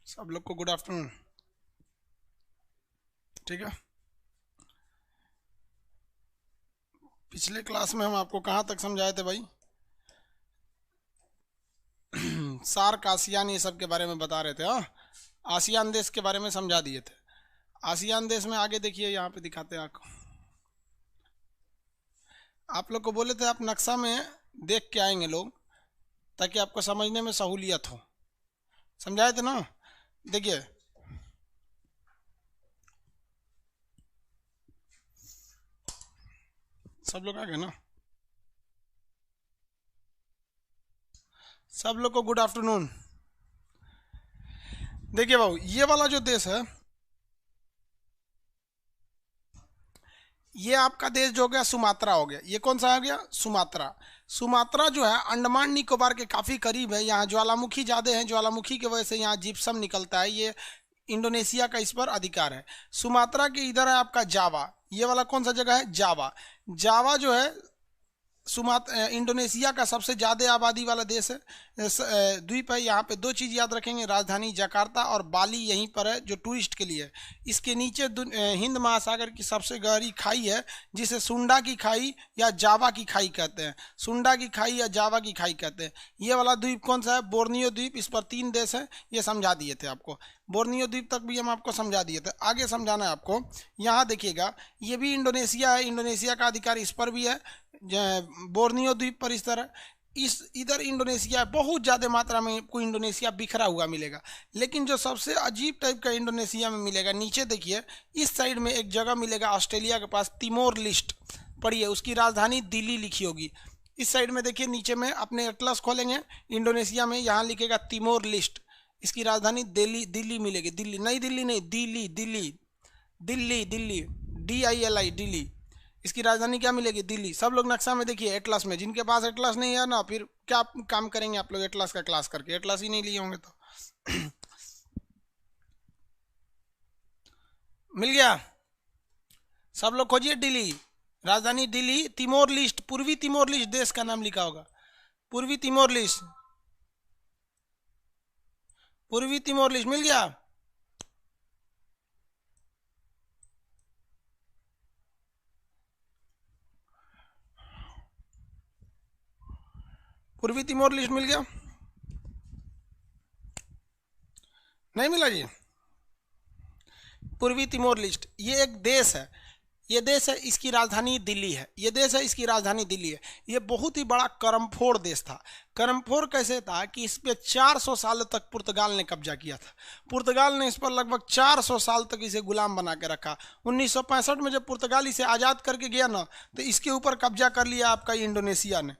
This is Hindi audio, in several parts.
सब लोग को गुड आफ्टरनून। ठीक है, पिछले क्लास में हम आपको कहाँ तक समझाए थे भाई? सार्क, आसियान, ये सब के बारे में बता रहे थे। हाँ, आसियान देश के बारे में समझा दिए थे। आसियान देश में आगे देखिए, यहाँ पे दिखाते हैं आपको। आप लोग को बोले थे आप नक्शा में देख के आएंगे लोग, ताकि आपको समझने में सहूलियत हो। समझाए थे ना? देखिए, सब लोग आ गए ना? सब लोग को गुड आफ्टरनून। देखिए बाबू, ये वाला जो देश है, ये आपका देश जो हो गया सुमात्रा हो गया। ये कौन सा हो गया? सुमात्रा। सुमात्रा जो है अंडमान निकोबार के काफ़ी करीब है। यहाँ ज्वालामुखी ज़्यादा है, ज्वालामुखी की वजह से यहाँ जिप्सम निकलता है। ये इंडोनेशिया का इस पर अधिकार है। सुमात्रा के इधर है आपका जावा। ये वाला कौन सा जगह है? जावा। जावा जो है इंडोनेशिया का सबसे ज़्यादा आबादी वाला देश है, द्वीप है। यहाँ पे दो चीज़ याद रखेंगे, राजधानी जकार्ता और बाली यहीं पर है, जो टूरिस्ट के लिए है। इसके नीचे हिंद महासागर की सबसे गहरी खाई है, जिसे सुंडा की खाई या जावा की खाई कहते हैं। सुंडा की खाई या जावा की खाई कहते हैं। ये वाला द्वीप कौन सा है? बोर्नियो द्वीप। इस पर 3 देश हैं, ये समझा दिए थे आपको। बोर्नियो द्वीप तक भी हम आपको समझा दिए थे। आगे समझाना है आपको। यहाँ देखिएगा, ये भी इंडोनेशिया है, इंडोनेशिया का अधिकार इस पर भी है, बोर्नियो द्वीप पर। इस तरह इधर इंडोनेशिया बहुत ज़्यादा मात्रा में कोई इंडोनेशिया बिखरा हुआ मिलेगा। लेकिन जो सबसे अजीब टाइप का इंडोनेशिया में मिलेगा, नीचे देखिए, इस साइड में एक जगह मिलेगा ऑस्ट्रेलिया के पास, तिमोर लिस्ट। पढ़िए, उसकी राजधानी दिल्ली लिखी होगी। इस साइड में देखिए, नीचे में अपने एटलस खोलेंगे इंडोनेशिया में, यहाँ लिखेगा तिमोर लिस्ट। इसकी राजधानी दिल्ली मिलेगी। दिल्ली, नई दिल्ली नहीं, दिल्ली दिल्ली दिल्ली दिल्ली, DILI, दिल्ली। इसकी राजधानी क्या मिलेगी? दिल्ली। सब लोग नक्शा में देखिए, एटलस में। जिनके पास एटलस नहीं है ना, फिर क्या काम करेंगे आप लोग एटलस का क्लास करके? एटलस ही नहीं लिए होंगे तो मिल गया। सब लोग खोजिए, दिल्ली, राजधानी दिल्ली। तिमोर लिस्ट, पूर्वी तिमोर लिस्ट देश का नाम लिखा होगा। पूर्वी तिमोर लिस्ट, पूर्वी तिमोर लिस्ट मिल गया। पूर्वी तिमोर लिस्ट मिल गया? नहीं मिला जी? पूर्वी तिमोर लिस्ट ये एक देश है। ये देश है, इसकी राजधानी दिल्ली है। ये देश है, इसकी राजधानी दिल्ली है। ये बहुत ही बड़ा कर्मफोड़ देश था। कर्मफोड़ कैसे था कि इस पे 400 साल तक पुर्तगाल ने कब्जा किया था। पुर्तगाल ने इस पर लगभग 400 साल तक इसे गुलाम बना के रखा। 1965 में जब पुर्तगाल इसे आज़ाद करके गया ना, तो इसके ऊपर कब्जा कर लिया आपका इंडोनेशिया ने।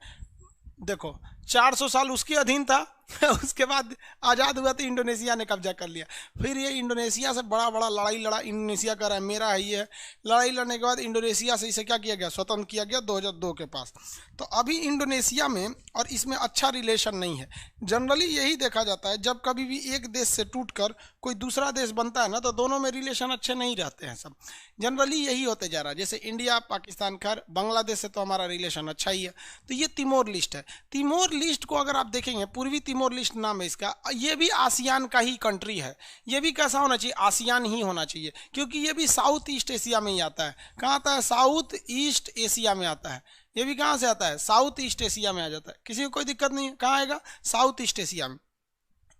देखो, 400 साल उसके अधीन था उसके बाद आज़ाद हुआ तो इंडोनेशिया ने कब्जा कर लिया। फिर ये इंडोनेशिया से बड़ा बड़ा लड़ाई लड़ा। इंडोनेशिया कह रहा है मेरा है ये। लड़ाई लड़ने के बाद इंडोनेशिया से इसे क्या किया गया? स्वतंत्र किया गया 2002 के पास। तो अभी इंडोनेशिया में और इसमें अच्छा रिलेशन नहीं है। जनरली यही देखा जाता है, जब कभी भी एक देश से टूटकर कोई दूसरा देश बनता है ना, तो दोनों में रिलेशन अच्छे नहीं रहते हैं। सब जनरली यही होते जा रहा है। जैसे इंडिया, पाकिस्तान, खैर बांग्लादेश से तो हमारा रिलेशन अच्छा ही है। तो ये तिमोर लिस्ट है। तिमोर लिस्ट को अगर आप देखेंगे, पूर्वी तिमोर लिस्ट नाम है इसका, ये भी आसियान का ही कंट्री है। ये भी कैसा होना चाहिए? आसियान ही होना चाहिए, क्योंकि ये भी साउथ ईस्ट एशिया में ही आता है। कहाँ आता है? साउथ ईस्ट एशिया में आता है। ये भी कहाँ से आता है? साउथ ईस्ट एशिया में आ जाता है। किसी को कोई दिक्कत नहीं है। कहाँ आएगा? साउथ ईस्ट एशिया में।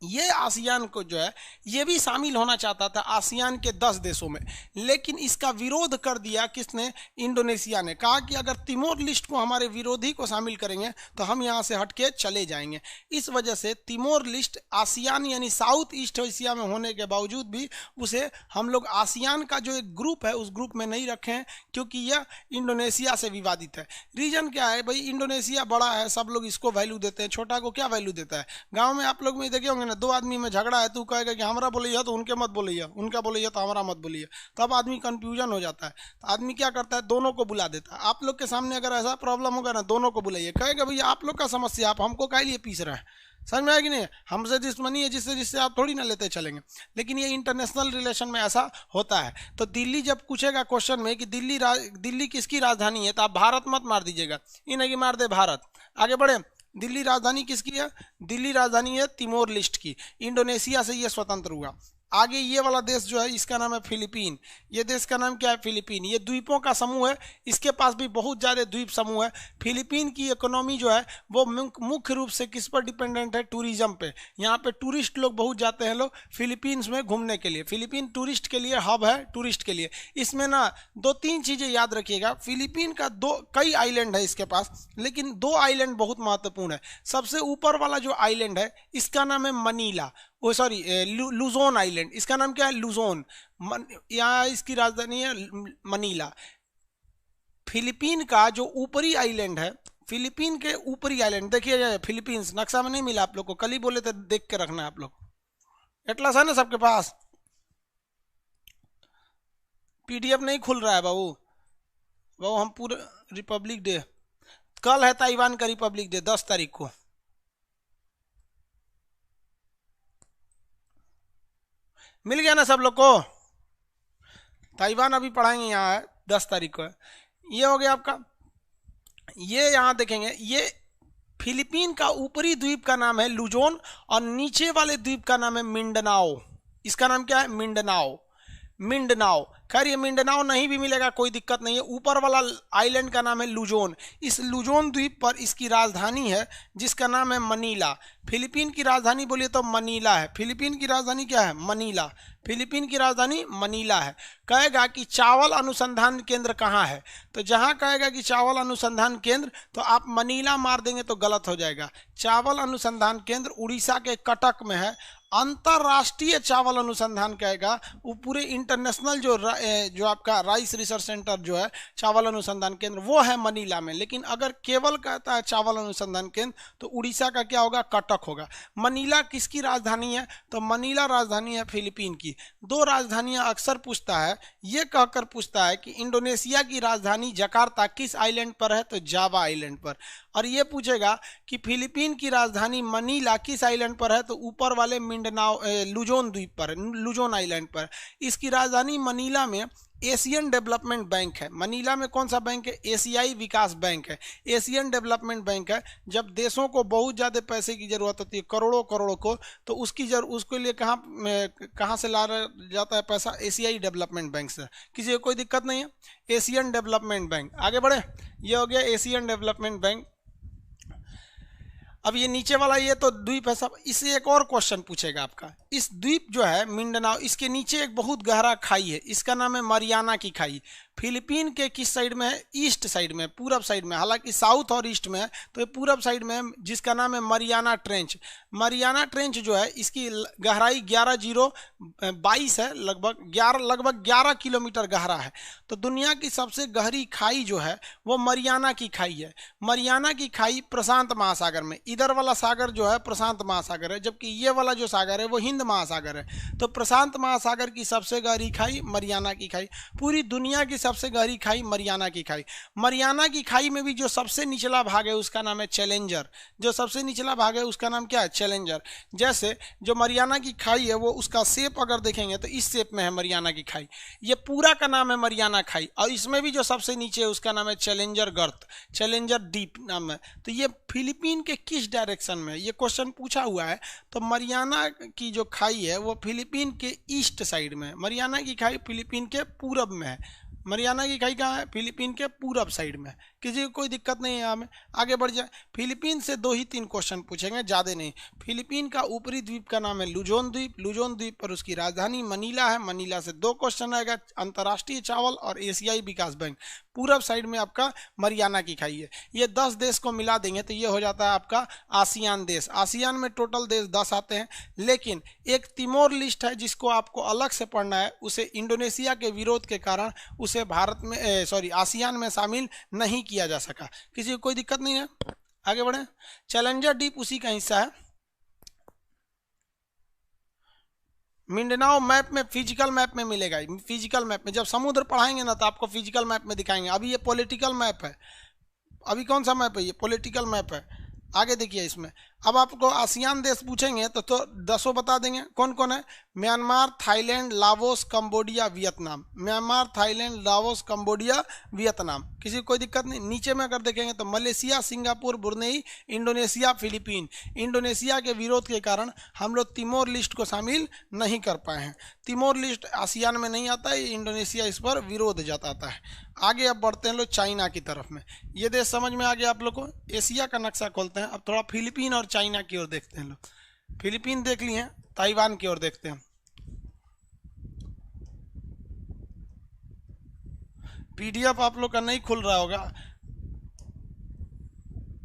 ये आसियान को जो है, ये भी शामिल होना चाहता था आसियान के 10 देशों में, लेकिन इसका विरोध कर दिया किसने? इंडोनेशिया ने। कहा कि अगर तिमोर लिस्ट को हमारे विरोधी को शामिल करेंगे तो हम यहाँ से हटके चले जाएंगे। इस वजह से तिमोर लिस्ट आसियान यानी साउथ ईस्ट एशिया में होने के बावजूद भी उसे हम लोग आसियान का जो एक ग्रुप है उस ग्रुप में नहीं रखे हैं, क्योंकि यह इंडोनेशिया से विवादित है। रीजन क्या है भाई? इंडोनेशिया बड़ा है, सब लोग इसको वैल्यू देते हैं, छोटा को क्या वैल्यू देता है? गाँव में आप लोग में देखे होंगे ना, 2 आदमी में झगड़ा है, तू कहेगा कि हमारा बोलिए तो उनके मत बोलिए, उनका बोलिए तो हमारा मत बोलिए। तब आदमी कंफ्यूजन हो जाता है। तो आदमी क्या करता है? दोनों को बुला देता है। आप लोग के सामने अगर ऐसा प्रॉब्लम होगा ना, दोनों को बुलाइए, कहेगा भैया आप लोग का समस्या, आप हमको काहे लिए पीस रहे हैं? समझ में आया कि नहीं? हमसे दुश्मनी है जिससे जिससे आप थोड़ी ना लेते चलेंगे। लेकिन ये इंटरनेशनल रिलेशन में ऐसा होता है। तो दिल्ली जब पूछेगा क्वेश्चन में कि दिल्ली किसकी राजधानी है, तो आप भारत मत मार दीजिएगा। ये नहीं कि मार दे भारत। आगे बढ़े, दिल्ली राजधानी किसकी है? दिल्ली राजधानी है तिमोर लिस्ट की। इंडोनेशिया से ये स्वतंत्र हुआ। आगे ये वाला देश जो है इसका नाम है फिलीपीन। ये देश का नाम क्या है? फिलीपीन। ये द्वीपों का समूह है, इसके पास भी बहुत ज़्यादा द्वीप समूह है। फिलीपीन की इकोनॉमी जो है वो मुख्य रूप से किस पर डिपेंडेंट है? टूरिज्म पे। यहाँ पे टूरिस्ट लोग बहुत जाते हैं लोग फिलीपींस में घूमने के लिए। फिलीपीन टूरिस्ट के लिए हब है, टूरिस्ट के लिए। इसमें ना 2-3 चीज़ें याद रखिएगा। फिलीपीन का कई आइलैंड है इसके पास, लेकिन 2 आइलैंड बहुत महत्वपूर्ण है। सबसे ऊपर वाला जो आइलैंड है इसका नाम है मनीला, ओ सॉरी लुजोन आइलैंड। इसका नाम क्या है? लुजोन। यहाँ इसकी राजधानी है मनीला। फिलीपीन का जो ऊपरी आइलैंड है, फिलीपीन के ऊपरी आइलैंड देखिए, फिलीपींस नक्शा में नहीं मिला आप लोग को, कल ही बोले थे देख के रखना है आप लोग। एटलस है ना सबके पास? पीडीएफ नहीं खुल रहा है बाबू। बाबू हम पूरे रिपब्लिक डे, कल है ताइवान का रिपब्लिक डे 10 तारीख को। मिल गया ना सब लोग को? ताइवान अभी पढ़ाएंगे, यहाँ है 10 तारीख को है। ये हो गया आपका। ये यहाँ देखेंगे, ये फिलीपीन का ऊपरी द्वीप का नाम है लुजोन और नीचे वाले द्वीप का नाम है मिंडनाओ। इसका नाम क्या है? मिंडनाओ। मिंडनाओ। खैर ये मिंडनाओ नहीं भी मिलेगा कोई दिक्कत नहीं है। ऊपर वाला आइलैंड का नाम है लुजोन। इस लुजोन द्वीप पर इसकी राजधानी है जिसका नाम है मनीला। फिलीपीन की राजधानी बोलिए तो मनीला है। फिलीपीन की राजधानी क्या है? मनीला। फिलीपीन की राजधानी मनीला है। कहेगा कि चावल अनुसंधान केंद्र कहाँ है, तो जहाँ कहेगा कि चावल अनुसंधान केंद्र तो आप मनीला मार देंगे तो गलत हो जाएगा। चावल अनुसंधान केंद्र उड़ीसा के कटक में है। अंतरराष्ट्रीय चावल अनुसंधान कहेगा वो पूरे इंटरनेशनल जो आपका राइस रिसर्च सेंटर जो है चावल अनुसंधान केंद्र वो है मनीला में। लेकिन अगर केवल कहता है चावल अनुसंधान केंद्र तो उड़ीसा का क्या होगा? कटक होगा। मनीला किसकी राजधानी है? तो मनीला राजधानी है फिलीपीन की। 2 राजधानियां अक्सर पूछता है, ये कहकर पूछता है कि इंडोनेशिया की राजधानी जकार्ता किस आइलैंड पर है? तो जावा आइलैंड पर। और ये पूछेगा कि फिलीपीन की राजधानी मनीला किस आइलैंड पर है? तो ऊपर वाले मिंडनाओ लुजोन द्वीप पर, लुजोन आइलैंड पर। इसकी राजधानी मनीला में एशियन डेवलपमेंट बैंक है। मनीला में कौन सा बैंक है? एशियाई विकास बैंक है, एशियन डेवलपमेंट बैंक है। जब देशों को बहुत ज़्यादा पैसे की ज़रूरत होती है, करोड़ों करोड़ों को, तो उसके लिए कहाँ से ला जाता है पैसा? एशियाई डेवलपमेंट बैंक से। किसी को कोई दिक्कत नहीं है? Asian development bank. आगे बढ़े, ये हो गया एशियन डेवलपमेंट बैंक। अब ये नीचे वाला ये तो द्वीप है सब। इससे एक और क्वेश्चन पूछेगा आपका। इस द्वीप जो है मिंडनाओ, इसके नीचे एक बहुत गहरा खाई है, इसका नाम है मरियाना की खाई। फिलीपीन के किस साइड में है? ईस्ट साइड में, पूरब साइड में। हालांकि साउथ और ईस्ट में है तो ये पूरब साइड में है, जिसका नाम है मरियाना ट्रेंच। मरियाना ट्रेंच जो है इसकी गहराई 11,022 है, लगभग 11 किलोमीटर गहरा है। तो दुनिया की सबसे गहरी खाई जो है वो मरियाना की खाई है। मरियाना की खाई प्रशांत महासागर में, इधर वाला सागर जो है प्रशांत महासागर है, जबकि ये वाला जो सागर है वो हिंद महासागर है। तो प्रशांत महासागर की सबसे गहरी खाई मरियाना की खाई। पूरी दुनिया की सबसे गहरी खाई मरियाना की खाई। मरियाना की खाई में भी जो सबसे निचला भाग है उसका नाम है चैलेंजर। जो सबसे निचला भाग है उसका नाम क्या है? चैलेंजर। जैसे जो मरियाना की खाई है वो उसका शेप अगर देखेंगे तो इस शेप में है मरियाना की खाई। ये पूरा का नाम है मरियाना खाई। और इसमें भी जो सबसे नीचे है उसका नाम है चैलेंजर गर्त, चैलेंजर डीप नाम है। तो ये फिलीपीन के किस डायरेक्शन में ये क्वेश्चन पूछा हुआ है? तो मरियाना की जो खाई है वो फिलीपीन के ईस्ट साइड में है। मरियाना की खाई फिलीपीन के पूरब में है। मरियाना की खाई कहाँ है? फिलीपीन के पूरब साइड में। किसी को कोई दिक्कत नहीं है यहाँ में। आगे बढ़ जाए। फिलीपीन से 2 ही 3 क्वेश्चन पूछेंगे, ज़्यादा नहीं। फिलीपीन का ऊपरी द्वीप का नाम है लुजोन द्वीप। लुजोन द्वीप पर उसकी राजधानी मनीला है। मनीला से 2 क्वेश्चन आएगा, अंतर्राष्ट्रीय चावल और एशियाई विकास बैंक। पूरब साइड में आपका मरियाना की खाई है। ये 10 देश को मिला देंगे तो ये हो जाता है आपका आसियान देश। आसियान में टोटल देश 10 आते हैं, लेकिन एक तिमोर लिस्ट है जिसको आपको अलग से पढ़ना है। उसे इंडोनेशिया के विरोध के कारण उसे भारत में आसियान में शामिल नहीं किया जा सका। किसी को कोई दिक्कत नहीं है? आगे बढ़े। चैलेंजर डीप उसी का हिस्सा है। मिंडनाओ मैप में, फिजिकल मैप में मिलेगा। फिजिकल मैप में जब समुद्र पढ़ाएंगे ना तो आपको फिजिकल मैप में दिखाएंगे। अभी ये पॉलिटिकल मैप है। अभी कौन सा मैप है? ये पॉलिटिकल मैप है। आगे देखिए, इसमें अब आपको आसियान देश पूछेंगे तो 10 बता देंगे। कौन कौन है? Myanmar, Thailand, Laos, Cambodia, Vietnam. Myanmar, Thailand, Laos, Cambodia, Vietnam. किसी को कोई दिक्कत नहीं। नीचे में अगर देखेंगे तो Malaysia, Singapore, Brunei, Indonesia, Philippine. Indonesia के विरोध के कारण हम लोग तिमोर लिस्ट को शामिल नहीं कर पाए हैं। तिमोर लिस्ट आसियान में नहीं आता है, इंडोनेशिया इस पर विरोध जताता है। आगे अब बढ़ते हैं लोग चाइना की तरफ में। ये देश समझ में आ गया आप लोग को। एशिया का नक्शा खोलते हैं। अब थोड़ा फिलीपीन और चाइना की ओर देखते हैं लोग। फिलीपीन देख लिए, ताइवान की ओर देखते हैं। पीडीएफ आप लोग का नहीं खुल रहा होगा,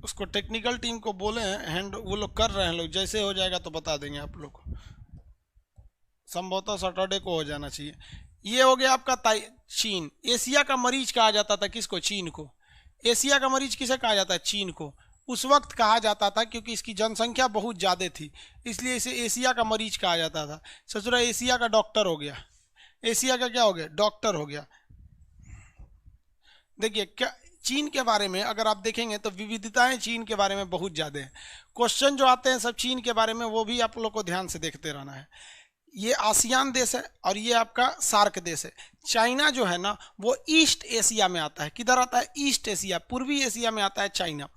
उसको टेक्निकल टीम को बोले हैं हैंड, वो लोग कर रहे हैं लोग। जैसे हो जाएगा तो बता देंगे आप लोग को। संभवतः सैटरडे को हो जाना चाहिए। ये हो गया आपका चीन। एशिया का मरीज कहा जाता था किसको? चीन को। एशिया का मरीज किसे कहा जाता है? चीन को। उस वक्त कहा जाता था क्योंकि इसकी जनसंख्या बहुत ज़्यादा थी, इसलिए इसे एशिया का मरीज कहा जाता था। ससुरा एशिया का डॉक्टर हो गया। एशिया का क्या हो गया? डॉक्टर हो गया। देखिए क्या चीन के बारे में अगर आप देखेंगे तो विविधताएं चीन के बारे में बहुत ज़्यादा हैं। क्वेश्चन जो आते हैं सब चीन के बारे में, वो भी आप लोग को ध्यान से देखते रहना है। ये आसियान देश है और ये आपका सार्क देश है। चाइना जो है ना वो ईस्ट एशिया में आता है। किधर आता है? ईस्ट एशिया, पूर्वी एशिया में आता है चाइना।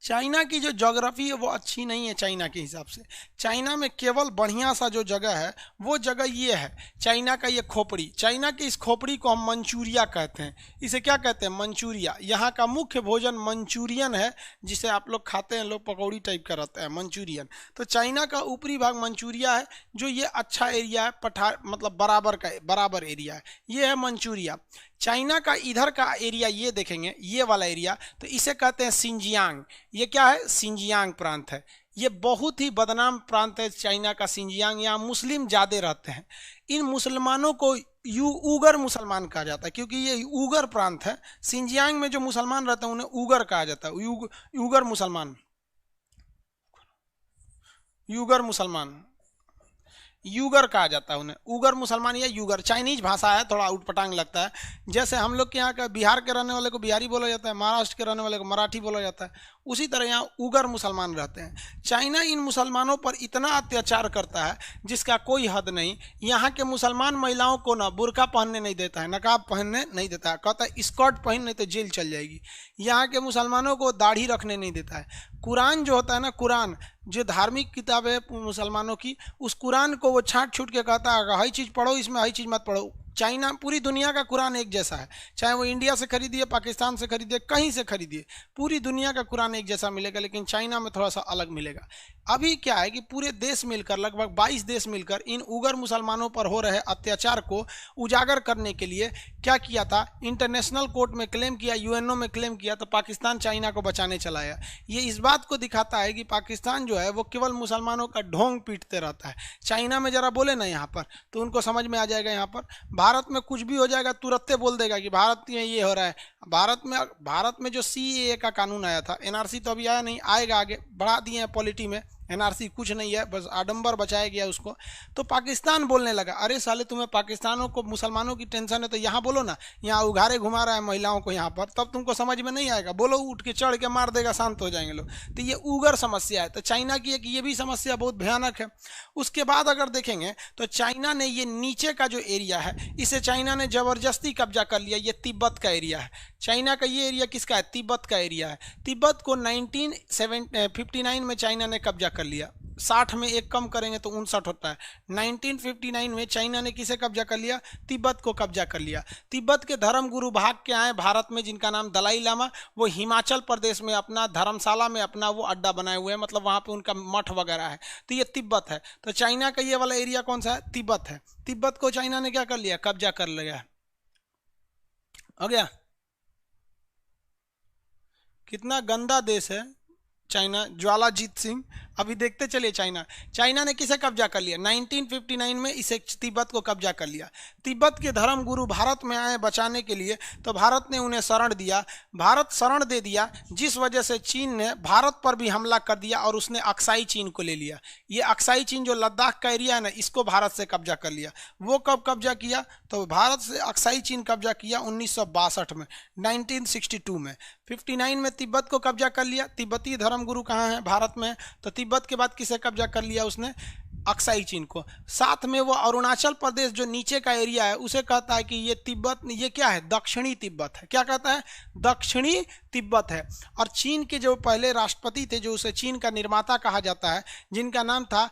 चाइना की जो ज्योग्राफी है वो अच्छी नहीं है चाइना के हिसाब से। चाइना में केवल बढ़िया सा जो जगह है वो जगह ये है, चाइना का ये खोपड़ी। चाइना की इस खोपड़ी को हम मंचूरिया कहते हैं। इसे क्या कहते हैं? मंचूरिया। यहाँ का मुख्य भोजन मंचूरियन है, जिसे आप लोग खाते हैं, लोग पकौड़ी टाइप का रहता है मंचूरियन। तो चाइना का ऊपरी भाग मंचूरिया है, जो ये अच्छा एरिया है, पठार मतलब बराबर एरिया है, ये है मंचूरिया। चाइना का इधर का एरिया ये देखेंगे, ये वाला एरिया, तो इसे कहते हैं सिंजियांग। ये क्या है? सिंजियांग प्रांत है। ये बहुत ही बदनाम प्रांत है चाइना का सिंजियांग। यहाँ मुस्लिम ज़्यादा रहते हैं। इन मुसलमानों को उगर मुसलमान कहा जाता है, क्योंकि ये उगर प्रांत है। सिंजियांग में जो मुसलमान रहते हैं उन्हें उगर कहा जाता है। उगर मुसलमान, युगर मुसलमान, यूगर कहा जाता है उन्हें। उगर मुसलमान या यूगर चाइनीज भाषा है, थोड़ा उटपटांग लगता है। जैसे हम लोग के यहाँ का बिहार के रहने वाले को बिहारी बोला जाता है, महाराष्ट्र के रहने वाले को मराठी बोला जाता है, उसी तरह यहाँ उगर मुसलमान रहते हैं। चाइना इन मुसलमानों पर इतना अत्याचार करता है जिसका कोई हद नहीं। यहाँ के मुसलमान महिलाओं को ना बुर्का पहनने नहीं देता है, नकाब पहनने नहीं देता है, कहता है स्कर्ट पहन नहीं तो जेल चल जाएगी। यहाँ के मुसलमानों को दाढ़ी रखने नहीं देता है। कुरान जो होता है ना, कुरान जो धार्मिक किताब है मुसलमानों की, उस कुरान को वो छांट छूट के कहता है हई चीज़ पढ़ो, इसमें हई चीज़ मत पढ़ो। चाइना, पूरी दुनिया का कुरान एक जैसा है, चाहे वो इंडिया से खरीदिए, पाकिस्तान से खरीदिए, कहीं से खरीदिए, पूरी दुनिया का कुरान एक जैसा मिलेगा। लेकिन चाइना में थोड़ा सा अलग मिलेगा। अभी क्या है कि पूरे देश मिलकर, लगभग 22 देश मिलकर इन उगर मुसलमानों पर हो रहे अत्याचार को उजागर करने के लिए क्या किया था? इंटरनेशनल कोर्ट में क्लेम किया, यूएनओ में क्लेम किया, तो पाकिस्तान चाइना को बचाने चला आया। ये इस बात को दिखाता है कि पाकिस्तान जो है वो केवल मुसलमानों का ढोंग पीटते रहता है। चाइना में जरा बोले ना यहाँ पर तो उनको समझ में आ जाएगा। यहाँ पर भारत में कुछ भी हो जाएगा तुरंत बोल देगा कि भारत में ये हो रहा है। भारत में जो सीएए का कानून आया था, एनआरसी तो अभी आया नहीं, आएगा आगे, बढ़ा दिए हैं पॉलिटी में। एनआरसी कुछ नहीं है, बस आडंबर बचाया गया उसको। तो पाकिस्तान बोलने लगा, अरे साले तुम्हें पाकिस्तानों को मुसलमानों की टेंशन है तो यहाँ बोलो ना, यहाँ उघारे घुमा रहा है महिलाओं को यहाँ पर, तब तुमको समझ में नहीं आएगा। बोलो, उठ के चढ़ के मार देगा, शांत हो जाएंगे लोग। तो ये उगर समस्या है। तो चाइना की एक ये भी समस्या बहुत भयानक है। उसके बाद अगर देखेंगे तो चाइना ने ये नीचे का जो एरिया है, इसे चाइना ने जबरदस्ती कब्जा कर लिया। ये तिब्बत का एरिया है। चाइना का ये एरिया किसका है? तिब्बत का एरिया है। तिब्बत को 1959 में चाइना ने कब्जा कर लिया। 60 में एक कम करेंगे तो 59 होता है। 1959 में चाइना ने किसे कब्जा कर लिया? तिब्बत को कब्जा कर लिया। तिब्बत के धर्म गुरु भाग के आए भारत में, जिनका नाम दलाई लामा। वो हिमाचल प्रदेश में अपना धर्मशाला में अपना वो अड्डा बनाए हुए हैं, मतलब वहाँ पे उनका मठ वगैरह है। तो ये तिब्बत है। तो चाइना का ये वाला एरिया कौन सा है? तिब्बत है। तिब्बत को चाइना ने क्या कर लिया? कब्जा कर लिया। हो गया। कितना गंदा देश है चाइना। ज्वालाजीत सिंह, अभी देखते चलिए। चाइना ने किसे कब्जा कर लिया? 1959 में इसे तिब्बत को कब्जा कर लिया। तिब्बत के धर्म गुरु भारत में आए बचाने के लिए, तो भारत ने उन्हें शरण दिया। भारत शरण दे दिया, जिस वजह से चीन ने भारत पर भी हमला कर दिया और उसने अक्साई चीन को ले लिया। ये अक्साई चीन जो लद्दाख का एरिया है ना, इसको भारत से कब्जा कर लिया। वो कब कब्जा किया? तो भारत से अक्साई चीन कब्जा किया 1962 में, 1962 में। 59 में तिब्बत को कब्जा कर लिया। तिब्बती धर्म धर्मगुरु कहाँ है? भारत में। तो तिब्बत के बाद किसे कब्जा कर लिया उसने? अक्साई चीन को। साथ में वो अरुणाचल प्रदेश जो नीचे का एरिया है उसे कहता है कि ये तिब्बत, ये क्या है? दक्षिणी तिब्बत है। क्या कहता है? दक्षिणी तिब्बत है। और चीन के जो पहले राष्ट्रपति थे, जो उसे चीन का निर्माता कहा जाता है, जिनका नाम था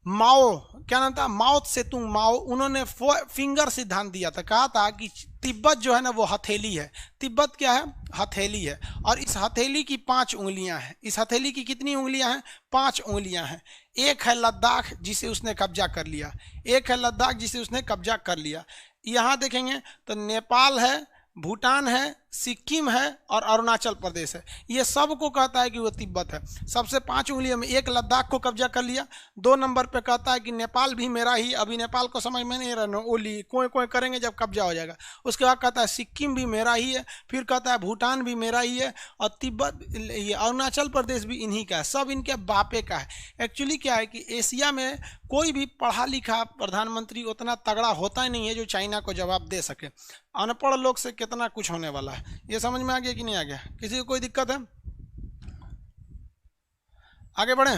माओ, क्या नाम था? माओ त्से-तुंग माओ, उन्होंने फिंगर सिद्धांत दिया था। कहा था कि तिब्बत जो है ना वो हथेली है। तिब्बत क्या है? हथेली है। और इस हथेली की 5 उंगलियां हैं। इस हथेली की कितनी उंगलियां हैं? 5 उंगलियां हैं। एक है लद्दाख जिसे उसने कब्जा कर लिया, एक है लद्दाख जिसे उसने कब्जा कर लिया। यहाँ देखेंगे तो नेपाल है, भूटान है, सिक्किम है और अरुणाचल प्रदेश है। ये सब को कहता है कि वो तिब्बत है। सबसे 5 उंगलियों में एक लद्दाख को कब्जा कर लिया। 2 नंबर पे कहता है कि नेपाल भी मेरा ही। अभी नेपाल को समझ में नहीं रहना, ओली कोई कोई करेंगे जब कब्जा हो जाएगा। उसके बाद कहता है सिक्किम भी मेरा ही है। फिर कहता है भूटान भी मेरा ही है और तिब्बत, ये अरुणाचल प्रदेश भी इन्हीं का है। सब इनके बापे का है। एक्चुअली क्या है कि एशिया में कोई भी पढ़ा लिखा प्रधानमंत्री उतना तगड़ा होता ही नहीं है जो चाइना को जवाब दे सके। अनपढ़ लोग से कितना कुछ होने वाला है। ये समझ में आ गया कि नहीं आ गया? किसी को कोई दिक्कत है? आगे बढ़े।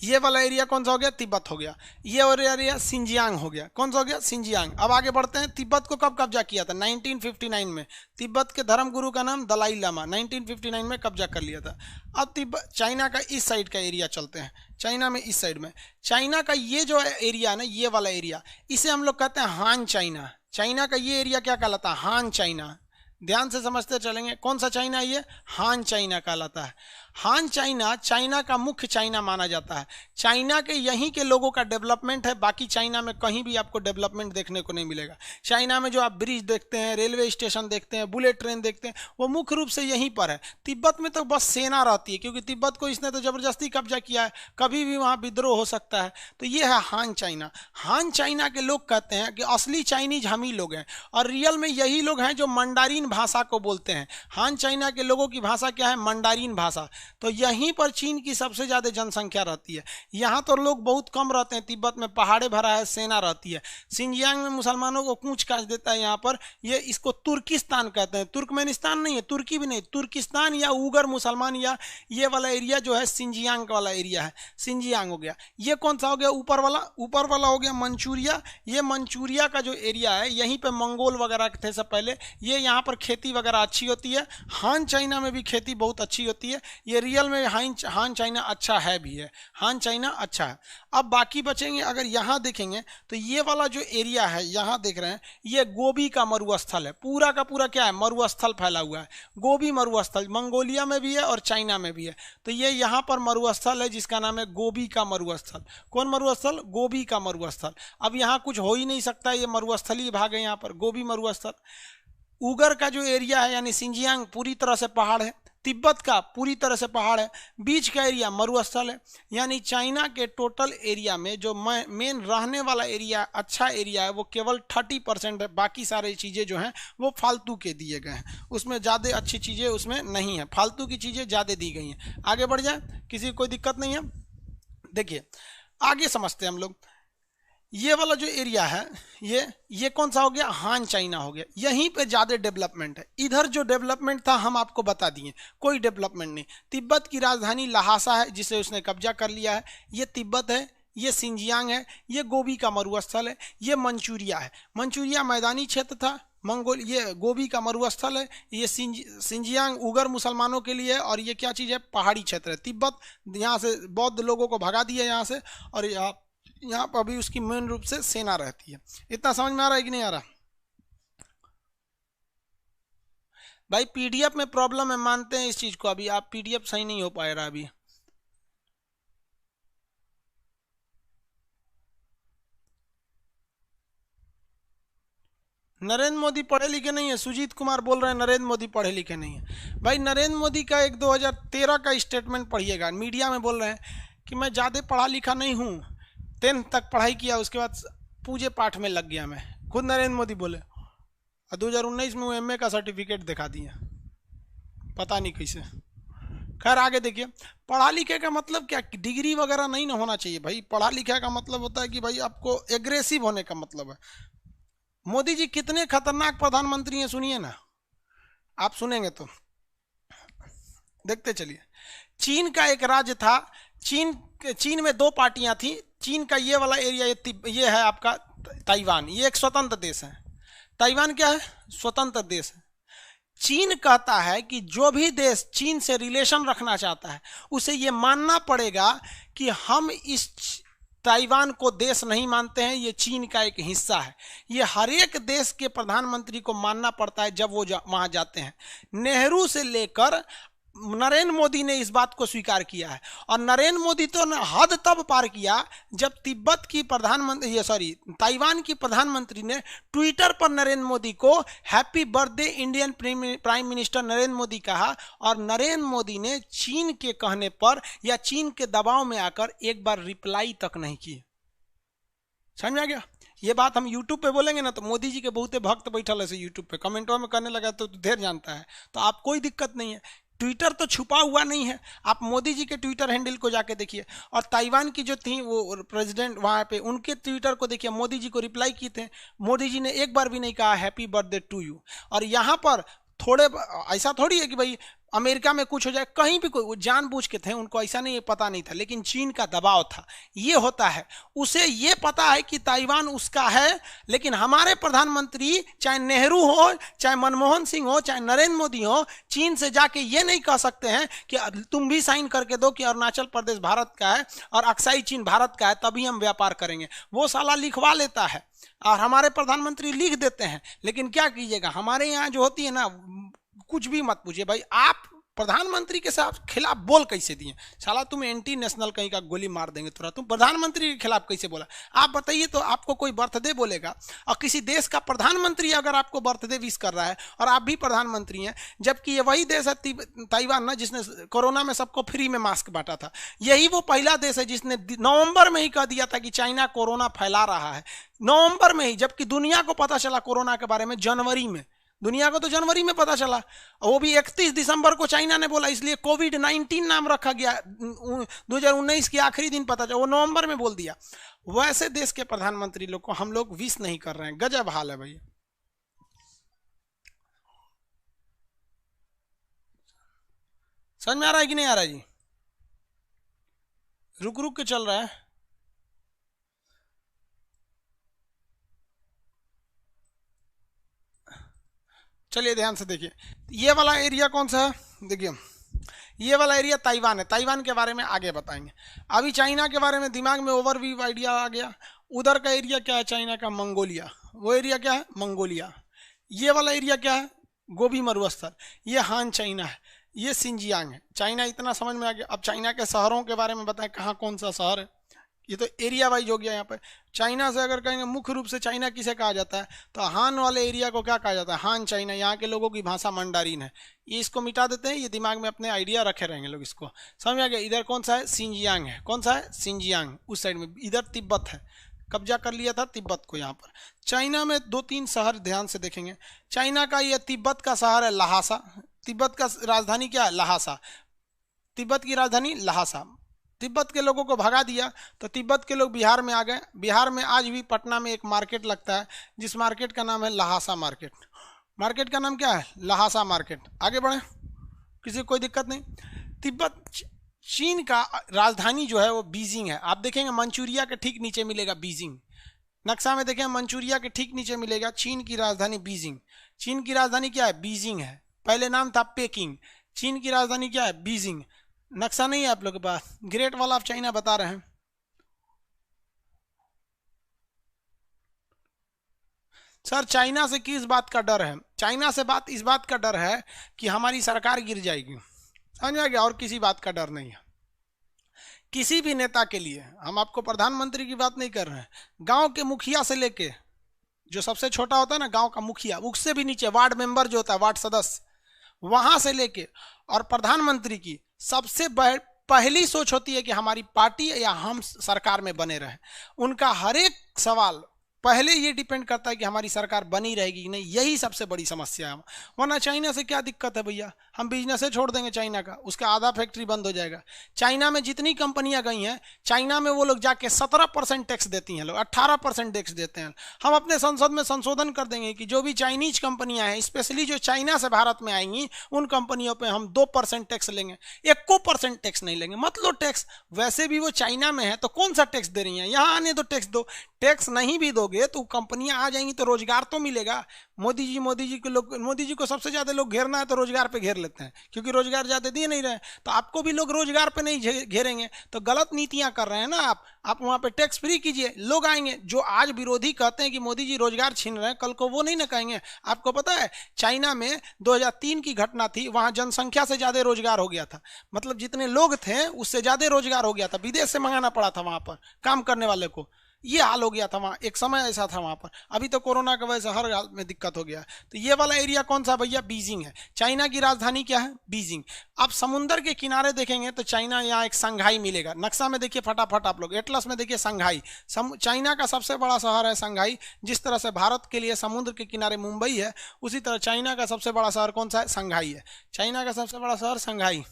ये वाला एरिया कौन सा हो गया? तिब्बत हो गया। ये और एरिया सिंजियांग हो गया। कौन सा हो गया? सिंजियांग। अब आगे बढ़ते हैं। तिब्बत को कब कब्जा किया था? 1959 में। तिब्बत के धर्मगुरु का नाम दलाई लामा, 1959 में कब्जा कर लिया था। अब तिब्बत, चाइना का इस साइड का एरिया चलते हैं। चाइना में इस साइड में, चाइना का ये जो एरिया है ना, ये वाला एरिया, इसे हम लोग कहते हैं हान चाइना। चाइना का ये एरिया क्या कहलाता है? हान चाइना। ध्यान से समझते चलेंगे। कौन सा चाइना? ये हान चाइना कहलाता है। हान चाइना, चाइना का मुख्य चाइना माना जाता है। चाइना के यहीं के लोगों का डेवलपमेंट है। बाकी चाइना में कहीं भी आपको डेवलपमेंट देखने को नहीं मिलेगा। चाइना में जो आप ब्रिज देखते हैं, रेलवे स्टेशन देखते हैं, बुलेट ट्रेन देखते हैं, वो मुख्य रूप से यहीं पर है। तिब्बत में तो बस सेना रहती है, क्योंकि तिब्बत को इसने तो जबरदस्ती कब्जा किया है, कभी भी वहाँ विद्रोह हो सकता है। तो ये है हान चाइना। हान चाइना के लोग कहते हैं कि असली चाइनीज हम ही लोग हैं, और रियल में यही लोग हैं जो मंडारिन भाषा को बोलते हैं। हान चाइना के लोगों की भाषा क्या है? मंडारिन भाषा। तो यहीं पर चीन की सबसे ज़्यादा जनसंख्या रहती है। यहाँ तो लोग बहुत कम रहते हैं। तिब्बत में पहाड़े भरा है, सेना रहती है। सिंजियांग में मुसलमानों को कूच काच देता है यहाँ पर। ये इसको तुर्किस्तान कहते हैं। तुर्कमेनिस्तान नहीं है, तुर्की भी नहीं, तुर्किस्तान या उगर मुसलमान, या ये वाला एरिया जो है सिंजियांग वाला एरिया है। सिंजियांग हो गया। ये कौन सा हो गया? ऊपर वाला। ऊपर वाला हो गया मंचूरिया। ये मंचूरिया का जो एरिया है, यहीं पर मंगोल वगैरह थे सब पहले। ये यहाँ पर खेती वगैरह अच्छी होती है। हान चाइना में भी खेती बहुत अच्छी होती है। ये रियल में हान चाइना अच्छा है भी है। हान चाइना अच्छा है। अब बाकी बचेंगे। अगर यहाँ देखेंगे तो ये वाला जो एरिया है, यहाँ देख रहे हैं, ये गोबी का मरुस्थल है। पूरा का पूरा क्या है? मरुस्थल फैला हुआ है। गोबी मरुस्थल मंगोलिया में भी है और चाइना में भी है। तो ये यहाँ पर मरुस्थल है जिसका नाम है गोबी का मरुस्थल। कौन मरुस्थल? गोबी का मरुस्थल। अब यहाँ कुछ हो ही नहीं सकता, ये मरुस्थली भाग है यहाँ पर, गोबी मरुस्थल। उगर का जो एरिया है यानी सिंजियांग, पूरी तरह से पहाड़ है। तिब्बत का पूरी तरह से पहाड़ है। बीच का एरिया मरुस्थल है। यानी चाइना के टोटल एरिया में जो मेन रहने वाला एरिया, अच्छा एरिया है, वो केवल 30% है। बाकी सारी चीज़ें जो हैं वो फालतू के दिए गए हैं। उसमें ज़्यादा अच्छी चीज़ें उसमें नहीं है, फालतू की चीज़ें ज़्यादा दी गई हैं। आगे बढ़ जाए, किसी को कोई दिक्कत नहीं है? देखिए आगे समझते हैं हम लोग। ये वाला जो एरिया है, ये कौन सा हो गया? हान चाइना हो गया। यहीं पे ज़्यादा डेवलपमेंट है। इधर जो डेवलपमेंट था हम आपको बता दिए, कोई डेवलपमेंट नहीं। तिब्बत की राजधानी लहासा है जिसे उसने कब्जा कर लिया है। ये तिब्बत है, ये सिंजियांग है, ये गोबी का मरुस्थल है, ये मंचूरिया है। मंचूरिया मैदानी क्षेत्र था। मंगोल, ये गोबी का मरुस्थल है। ये सिंजियांग उगर मुसलमानों के लिए है। और ये क्या चीज़ है? पहाड़ी क्षेत्र है। तिब्बत, यहाँ से बौद्ध लोगों को भगा दिया यहाँ से, और यहाँ पर अभी उसकी मेन रूप से सेना रहती है। इतना समझ में आ रहा है कि नहीं आ रहा? भाई पीडीएफ में प्रॉब्लम है, मानते हैं इस चीज को। अभी आप पीडीएफ सही नहीं हो पाए रहा अभी। नरेंद्र मोदी पढ़े लिखे नहीं है। सुजीत कुमार बोल रहे हैं नरेंद्र मोदी पढ़े लिखे नहीं है। भाई नरेंद्र मोदी का एक 2013 का स्टेटमेंट पढ़िएगा। मीडिया में बोल रहे हैं कि मैं ज़्यादा पढ़ा लिखा नहीं हूँ, 10th तक पढ़ाई किया, उसके बाद पूजे पाठ में लग गया मैं। खुद नरेंद्र मोदी बोले। और 2019 में वो एमए का सर्टिफिकेट दिखा दिया, पता नहीं कैसे। खैर आगे देखिए। पढ़ा लिखे का मतलब क्या? डिग्री वगैरह नहीं ना होना चाहिए भाई। पढ़ा लिखा का मतलब होता है कि भाई आपको एग्रेसिव होने का मतलब है। मोदी जी कितने खतरनाक प्रधानमंत्री हैं सुनिए ना। आप सुनेंगे तो देखते चलिए। चीन का एक राज्य था, चीन में दो पार्टियां थी। चीन का ये वाला एरिया, ये है आपका ताइवान, ये एक स्वतंत्र देश है। ताइवान क्या है? स्वतंत्र देश है। चीन कहता है कि जो भी देश चीन से रिलेशन रखना चाहता है उसे ये मानना पड़ेगा कि हम इस ताइवान को देश नहीं मानते हैं, ये चीन का एक हिस्सा है। ये हर एक देश के प्रधानमंत्री को मानना पड़ता है जब वो वहां जाते हैं। नेहरू से लेकर नरेंद्र मोदी ने इस बात को स्वीकार किया है। और नरेंद्र मोदी तो हद तब पार किया जब तिब्बत की ताइवान की प्रधानमंत्री ने ट्विटर पर नरेंद्र मोदी को happy birthday Indian prime minister Narendra Modi कहा। और नरेंद्र मोदी ने चीन के कहने पर या चीन के दबाव में आकर एक बार रिप्लाई तक नहीं की। समझ में आ गया? ये बात हम यूट्यूब पे बोलेंगे ना तो मोदी जी के बहुते भक्त बैठल ऐसे यूट्यूब पे कमेंटों में करने लगा तो ढेर जानता है, तो आप कोई दिक्कत नहीं है। ट्विटर तो छुपा हुआ नहीं है, आप मोदी जी के ट्विटर हैंडल को जाके देखिए। और ताइवान की जो थी वो प्रेसिडेंट वहाँ पे, उनके ट्विटर को देखिए, मोदी जी को रिप्लाई किए थे। मोदी जी ने एक बार भी नहीं कहा हैप्पी बर्थडे टू यू। और यहाँ पर थोड़े ऐसा थोड़ी है कि भाई अमेरिका में कुछ हो जाए, कहीं भी कोई, वो जानबूझ के थे, उनको ऐसा नहीं, पता नहीं था, लेकिन चीन का दबाव था। ये होता है, उसे ये पता है कि ताइवान उसका है। लेकिन हमारे प्रधानमंत्री चाहे नेहरू हो, चाहे मनमोहन सिंह हो, चाहे नरेंद्र मोदी हो, चीन से जाके ये नहीं कह सकते हैं कि तुम भी साइन करके दो कि अरुणाचल प्रदेश भारत का है और अक्साई चीन भारत का है, तभी हम व्यापार करेंगे। वो साला लिखवा लेता है और हमारे प्रधानमंत्री लिख देते हैं। लेकिन क्या कीजिएगा, हमारे यहाँ जो होती है ना, कुछ भी मत पूछिए भाई, आप प्रधानमंत्री के साथ खिलाफ बोल कैसे दिए? साला तुम एंटी नेशनल कहीं का गोली मार देंगे तुरंत। तुम प्रधानमंत्री के खिलाफ कैसे बोला? आप बताइए तो, आपको कोई बर्थडे बोलेगा और किसी देश का प्रधानमंत्री अगर आपको बर्थडे विश कर रहा है और आप भी प्रधानमंत्री हैं, जबकि ये वही देश है ताइवान ना जिसने कोरोना में सबको फ्री में मास्क बांटा था। यही वो पहला देश है जिसने नवंबर में ही कह दिया था कि चाइना कोरोना फैला रहा है, नवंबर में ही, जबकि दुनिया को पता चला कोरोना के बारे में जनवरी में। दुनिया को तो जनवरी में पता चला, वो भी 31 दिसंबर को चाइना ने बोला, इसलिए कोविड-19 नाम रखा गया। 2019 के आखिरी दिन पता चला, वो नवंबर में बोल दिया। वैसे देश के प्रधानमंत्री लोग को हम लोग विश नहीं कर रहे हैं। गजब हाल है भैया। समझ में आ रहा है कि नहीं आ रहा है जी? रुक रुक के चल रहा है। चलिए ध्यान से देखिए, ये वाला एरिया कौन सा है? देखिए ये वाला एरिया ताइवान है। ताइवान के बारे में आगे बताएंगे। अभी चाइना के बारे में दिमाग में ओवरव्यू आइडिया आ गया। उधर का एरिया क्या है? चाइना का मंगोलिया। वो एरिया क्या है? मंगोलिया। ये वाला एरिया क्या है? गोबी मरुस्थल। ये हान चाइना है, ये सिंजियांग है। चाइना इतना समझ में आ गया। अब चाइना के शहरों के बारे में बताएं, कहाँ कौन सा शहर है। ये तो एरिया वाइज हो गया। यहाँ पे चाइना से अगर कहेंगे मुख्य रूप से चाइना किसे कहा जाता है, तो हान वाले एरिया को क्या कहा जाता है? हान चाइना। यहाँ के लोगों की भाषा मंडारिन है। ये इसको मिटा देते हैं, ये दिमाग में अपने आइडिया रखे रहेंगे लोग, इसको समझ में आ गया। इधर कौन सा है? सिंजियांग है। कौन सा है? सिंजियांग। उस साइड में इधर तिब्बत है, कब्जा कर लिया था तिब्बत को। यहाँ पर चाइना में 2-3 शहर ध्यान से देखेंगे। चाइना का ये तिब्बत का शहर है लहासा। तिब्बत का राजधानी क्या है? लहासा। तिब्बत की राजधानी लहासा। तिब्बत के लोगों को भगा दिया तो तिब्बत के लोग बिहार में आ गए। बिहार में आज भी पटना में एक मार्केट लगता है, जिस मार्केट का नाम है लहासा मार्केट। मार्केट का नाम क्या है? लहासा मार्केट। आगे बढ़े, किसी को कोई दिक्कत नहीं। तिब्बत चीन का राजधानी जो है वो बीजिंग है। आप देखेंगे मंचूरिया के ठीक नीचे मिलेगा बीजिंग। नक्शा में देखें, मंचूरिया के ठीक नीचे मिलेगा चीन की राजधानी बीजिंग। चीन की राजधानी क्या है? बीजिंग है। पहले नाम था पेकिंग। चीन की राजधानी क्या है? बीजिंग। नक्शा नहीं है आप लोग के पास? ग्रेट वॉल ऑफ चाइना बता रहे हैं। सर चाइना से किस बात का डर है? चाइना से इस बात का डर है कि हमारी सरकार गिर जाएगी। समझ आ गया? और किसी बात का डर नहीं है किसी भी नेता के लिए। हम आपको प्रधानमंत्री की बात नहीं कर रहे हैं, गांव के मुखिया से लेके, जो सबसे छोटा होता है ना गांव का मुखिया, उससे भी नीचे वार्ड मेंबर जो होता है, वार्ड सदस्य, वहां से लेके और प्रधानमंत्री की सबसे पहली सोच होती है कि हमारी पार्टी या हम सरकार में बने रहें। उनका हर एक सवाल पहले ये डिपेंड करता है कि हमारी सरकार बनी रहेगी कि नहीं, यही सबसे बड़ी समस्या है। वरना चाइना से क्या दिक्कत है भैया, हम बिजनेस छोड़ देंगे चाइना का, उसका आधा फैक्ट्री बंद हो जाएगा। चाइना में जितनी कंपनियां गई हैं, चाइना में वो लोग जाके 17% टैक्स देती हैं, लोग 18% टैक्स देते हैं। हम अपने संसद में संशोधन कर देंगे कि जो भी चाइनीज कंपनियां हैं, स्पेशली जो चाइना से भारत में आएंगी, उन कंपनियों पर हम 2% टैक्स लेंगे, 1% टैक्स नहीं लेंगे। मतलब टैक्स, वैसे भी वो चाइना में है तो कौन सा टैक्स दे रही है, यहाँ आने तो टैक्स दो। टैक्स नहीं भी दोगे तो कंपनियां आ जाएंगी तो रोजगार तो मिलेगा। मोदी जी को सबसे ज्यादा लोग घेरना है तो रोजगार पे घेर लेते हैं, क्योंकि रोजगार ज्यादा दिए नहीं रहे, तो आपको भी लोग रोजगार पे नहीं घेरेंगे। तो गलत नीतियां कर रहे हैं ना आप वहां पे टैक्स फ्री कीजिए, लोग आएंगे। जो आज विरोधी कहते हैं कि मोदी जी रोजगार छीन रहे हैं, कल को वो नहीं ना कहेंगे। आपको पता है चाइना में 2003 की घटना थी, वहां जनसंख्या से ज्यादा रोजगार हो गया था, मतलब जितने लोग थे उससे ज्यादा रोजगार हो गया था, विदेश से मंगाना पड़ा था वहां पर काम करने वाले को। ये हाल हो गया था वहाँ, एक समय ऐसा था वहाँ पर। अभी तो कोरोना की वजह से हर हाल में दिक्कत हो गया। तो ये वाला एरिया कौन सा भैया, बीजिंग है। चाइना की राजधानी क्या है, बीजिंग। आप समुंदर के किनारे देखेंगे तो चाइना यहाँ एक संघाई मिलेगा, नक्शा में देखिए फटाफट आप लोग, एटलस में देखिए संघाई। चाइना का सबसे बड़ा शहर है संघाई। जिस तरह से भारत के लिए समुद्र के किनारे मुंबई है, उसी तरह चाइना का सबसे बड़ा शहर कौन सा है, संघाई है। चाइना का सबसे बड़ा शहर संघाई।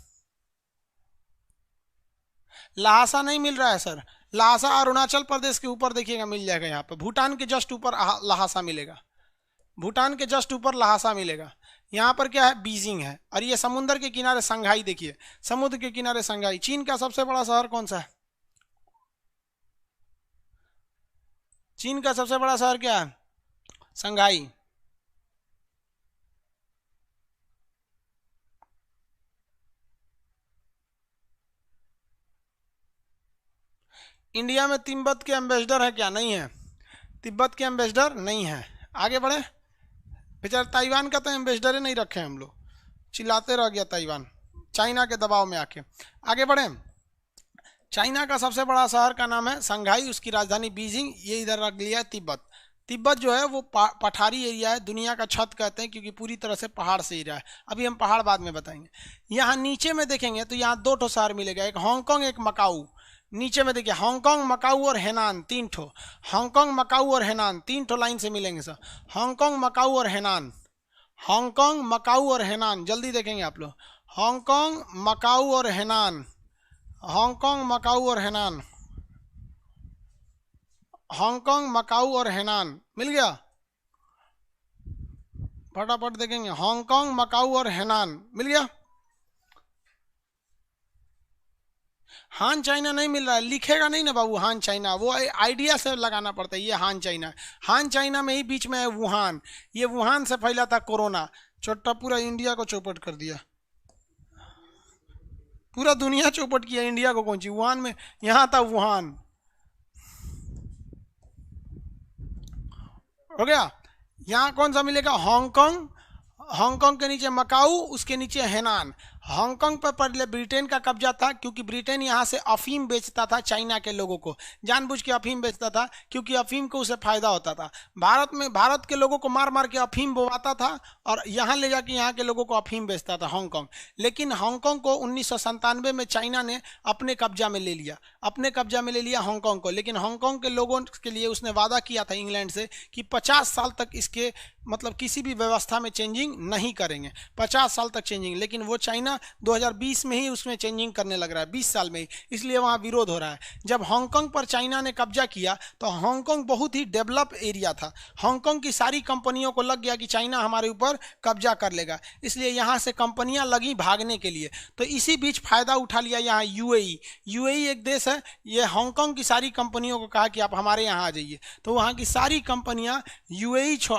लहासा नहीं मिल रहा है सर, लहासा अरुणाचल प्रदेश के ऊपर देखिएगा मिल जाएगा, यहाँ पे भूटान के जस्ट ऊपर लहासा मिलेगा, भूटान के जस्ट ऊपर लहासा मिलेगा। यहाँ पर क्या है, बीजिंग है। और ये समुद्र के किनारे संघाई, देखिए समुद्र के किनारे संघाई। चीन का सबसे बड़ा शहर कौन सा है, चीन का सबसे बड़ा शहर क्या है, संघाई। इंडिया में तिब्बत के एम्बेसडर है क्या, नहीं है, तिब्बत के एम्बेसडर नहीं है। आगे बढ़े, बेचारा ताइवान का तो एम्बेसडर ही नहीं रखे हम लोग, चिल्लाते रह गया ताइवान चाइना के दबाव में आके। आगे बढ़े, चाइना का सबसे बड़ा शहर का नाम है संघाई, उसकी राजधानी बीजिंग। ये इधर रख लिया है तिब्बत। तिब्बत जो है वो पठारी एरिया है, दुनिया का छत कहते हैं, क्योंकि पूरी तरह से पहाड़ से एरिया है। अभी हम पहाड़ बाद में बताएंगे। यहाँ नीचे में देखेंगे तो यहाँ 2 शहर मिलेगा, एक हांगकांग एक मकाऊ। नीचे में देखिए हांगकांग, मकाऊ और हेनान, 3 ठो। हांगकांग, मकाऊ और हेनान 3 ठो लाइन से मिलेंगे सर। हांगकांग, मकाऊ और हेनान, हांगकांग, मकाऊ और हेनान। जल्दी देखेंगे आप लोग, हांगकांग, मकाऊ और हेनान, हांगकांग, मकाऊ और हेनान, हांगकांग, मकाऊ और हेनान। मिल गया, फटाफट देखेंगे, हांगकांग, मकाऊ और हेनान मिल गया। हान चाइना नहीं मिल रहा है, लिखेगा नहीं ना बाबू हान चाइना, वो आइडिया से लगाना पड़ता है। ये हान चाइना, हान चाइना में ही बीच में है वुहान। ये वुहान से फैला था कोरोना, छोटा पूरा इंडिया को चौपट कर दिया, पूरा दुनिया चौपट किया, इंडिया को कौन सी, वुहान में, यहाँ था वुहान। हो गया। यहाँ कौन सा मिलेगा, हांगकांग, हांगकांग के नीचे मकाऊ, उसके नीचे हेनान। हांगकांग पर पहले ब्रिटेन का कब्जा था, क्योंकि ब्रिटेन यहाँ से अफीम बेचता था चाइना के लोगों को, जानबूझ के अफीम बेचता था, क्योंकि अफीम को उसे फायदा होता था। भारत के लोगों को मार मार के अफीम बोवाता था और यहाँ ले जाके यहाँ के लोगों को अफीम बेचता था हांगकांग। लेकिन हांगकांग को 1997 में चाइना ने अपने कब्जा में ले लिया, अपने कब्जा में ले लिया हांगकांग को। लेकिन हांगकांग के लोगों के लिए उसने वादा किया था इंग्लैंड से कि 50 साल तक इसके मतलब किसी भी व्यवस्था में चेंजिंग नहीं करेंगे, 50 साल तक चेंजिंग। लेकिन वो चाइना 2020 में ही उसमें चेंजिंग करने लग रहा है, 20 साल में ही, इसलिए वहाँ विरोध हो रहा है। जब हांगकांग पर चाइना ने कब्जा किया तो हांगकांग बहुत ही डेवलप एरिया था, हांगकांग की सारी कंपनियों को लग गया कि चाइना हमारे ऊपर कब्जा कर लेगा, इसलिए यहाँ से कंपनियां लगी भागने के लिए। तो इसी बीच फायदा उठा लिया यहाँ यूएई एक देश है, ये हांगकांग की सारी कंपनियों को कहा कि आप हमारे यहाँ आ जाइए। तो वहाँ की सारी कंपनियां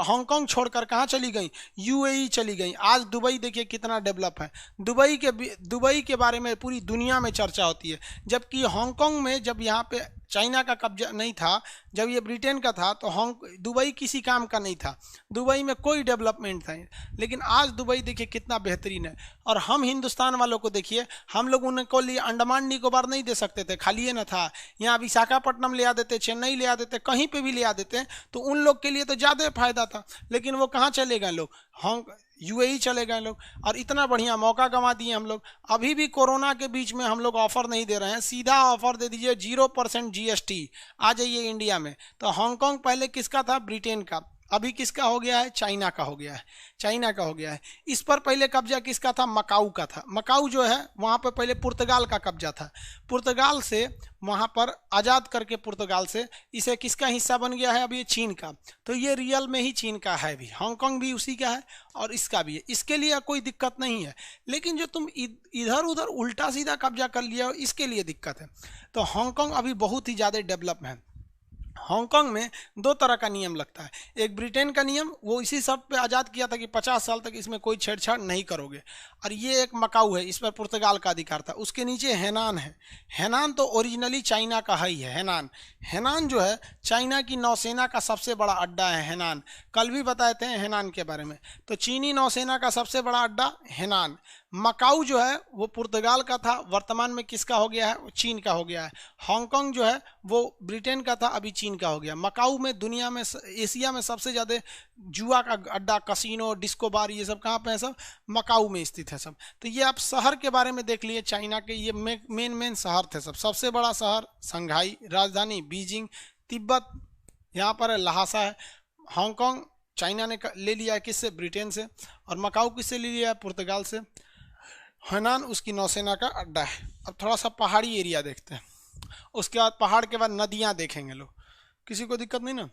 हांगकांग छोड़कर कहाँ चली गई, यूएई चली गई। आज दुबई देखिए कितना डेवलप है, दुबई के बारे में पूरी दुनिया में चर्चा होती है। जबकि हांगकांग में जब यहाँ पे चाइना का कब्जा नहीं था, जब ये ब्रिटेन का था, तो दुबई किसी काम का नहीं था, दुबई में कोई डेवलपमेंट था। लेकिन आज दुबई देखिए कितना बेहतरीन है। और हम हिंदुस्तान वालों को देखिए, हम लोग उनको लिए अंडमान निकोबार नहीं दे सकते थे, खाली ये ना था। यहाँ विशाखापट्टनम ले आ देते, चेन्नई ले आ देते, कहीं पे भी ले आ देते, तो उन लोग के लिए तो ज़्यादा फायदा था। लेकिन वो कहाँ चले गए लोग, यूएई चले गए लोग, और इतना बढ़िया मौका गंवा दिए हम लोग। अभी भी कोरोना के बीच में हम लोग ऑफर नहीं दे रहे हैं, सीधा ऑफर दे दीजिए 0% जीएसटी, आ जाइए इंडिया में। तो हांगकांग पहले किसका था? ब्रिटेन का, अभी किसका हो गया है? चाइना का हो गया है, चाइना का हो गया है। इस पर पहले कब्जा किसका था? मकाऊ का था। मकाऊ जो है वहाँ पर पहले पुर्तगाल का कब्जा था, पुर्तगाल से वहाँ पर आज़ाद करके पुर्तगाल से इसे किसका हिस्सा बन गया है? अब ये चीन का। तो ये रियल में ही चीन का है भी, हांगकांग भी उसी का है और इसका भी है, इसके लिए कोई दिक्कत नहीं है। लेकिन जो तुम इधर उधर उल्टा सीधा कब्जा कर लिया हो, इसके लिए दिक्कत है। तो हांगकांग अभी बहुत ही ज़्यादा डेवलप है। हांगकांग में दो तरह का नियम लगता है, एक ब्रिटेन का नियम, वो इसी शर्त पे आज़ाद किया था कि 50 साल तक इसमें कोई छेड़छाड़ नहीं करोगे, और ये एक मकाऊ है, इस पर पुर्तगाल का अधिकार था। उसके नीचे हैनान है। हैनान तो ओरिजिनली चाइना का ही है। हैनान, हैनान जो है चाइना की नौसेना का सबसे बड़ा अड्डा है हैनान, कल भी बताए थे हैनान के बारे में। तो चीनी नौसेना का सबसे बड़ा अड्डा हैनान। मकाऊ जो है वो पुर्तगाल का था, वर्तमान में किसका हो गया है? वो चीन का हो गया है। हांगकांग जो है वो ब्रिटेन का था, अभी चीन का हो गया। मकाऊ में दुनिया में, एशिया में सबसे ज़्यादा जुआ का अड्डा, कसिनो, डिस्को बार, ये सब कहाँ पे है? सब मकाऊ में स्थित है सब। तो ये आप शहर के बारे में देख लिए, चाइना के ये मेन शहर थे सब। सबसे बड़ा शहर संघाई, राजधानी बीजिंग, तिब्बत यहाँ पर है, लहासा है। हांगकांग चाइना ने ले लिया है किससे? ब्रिटेन से। और मकाऊ किससे ले लिया है? पुर्तगाल से। हैनान उसकी नौसेना का अड्डा है। अब थोड़ा सा पहाड़ी एरिया देखते हैं, उसके बाद पहाड़ के बाद नदियां देखेंगे लोग, किसी को दिक्कत नहीं ना?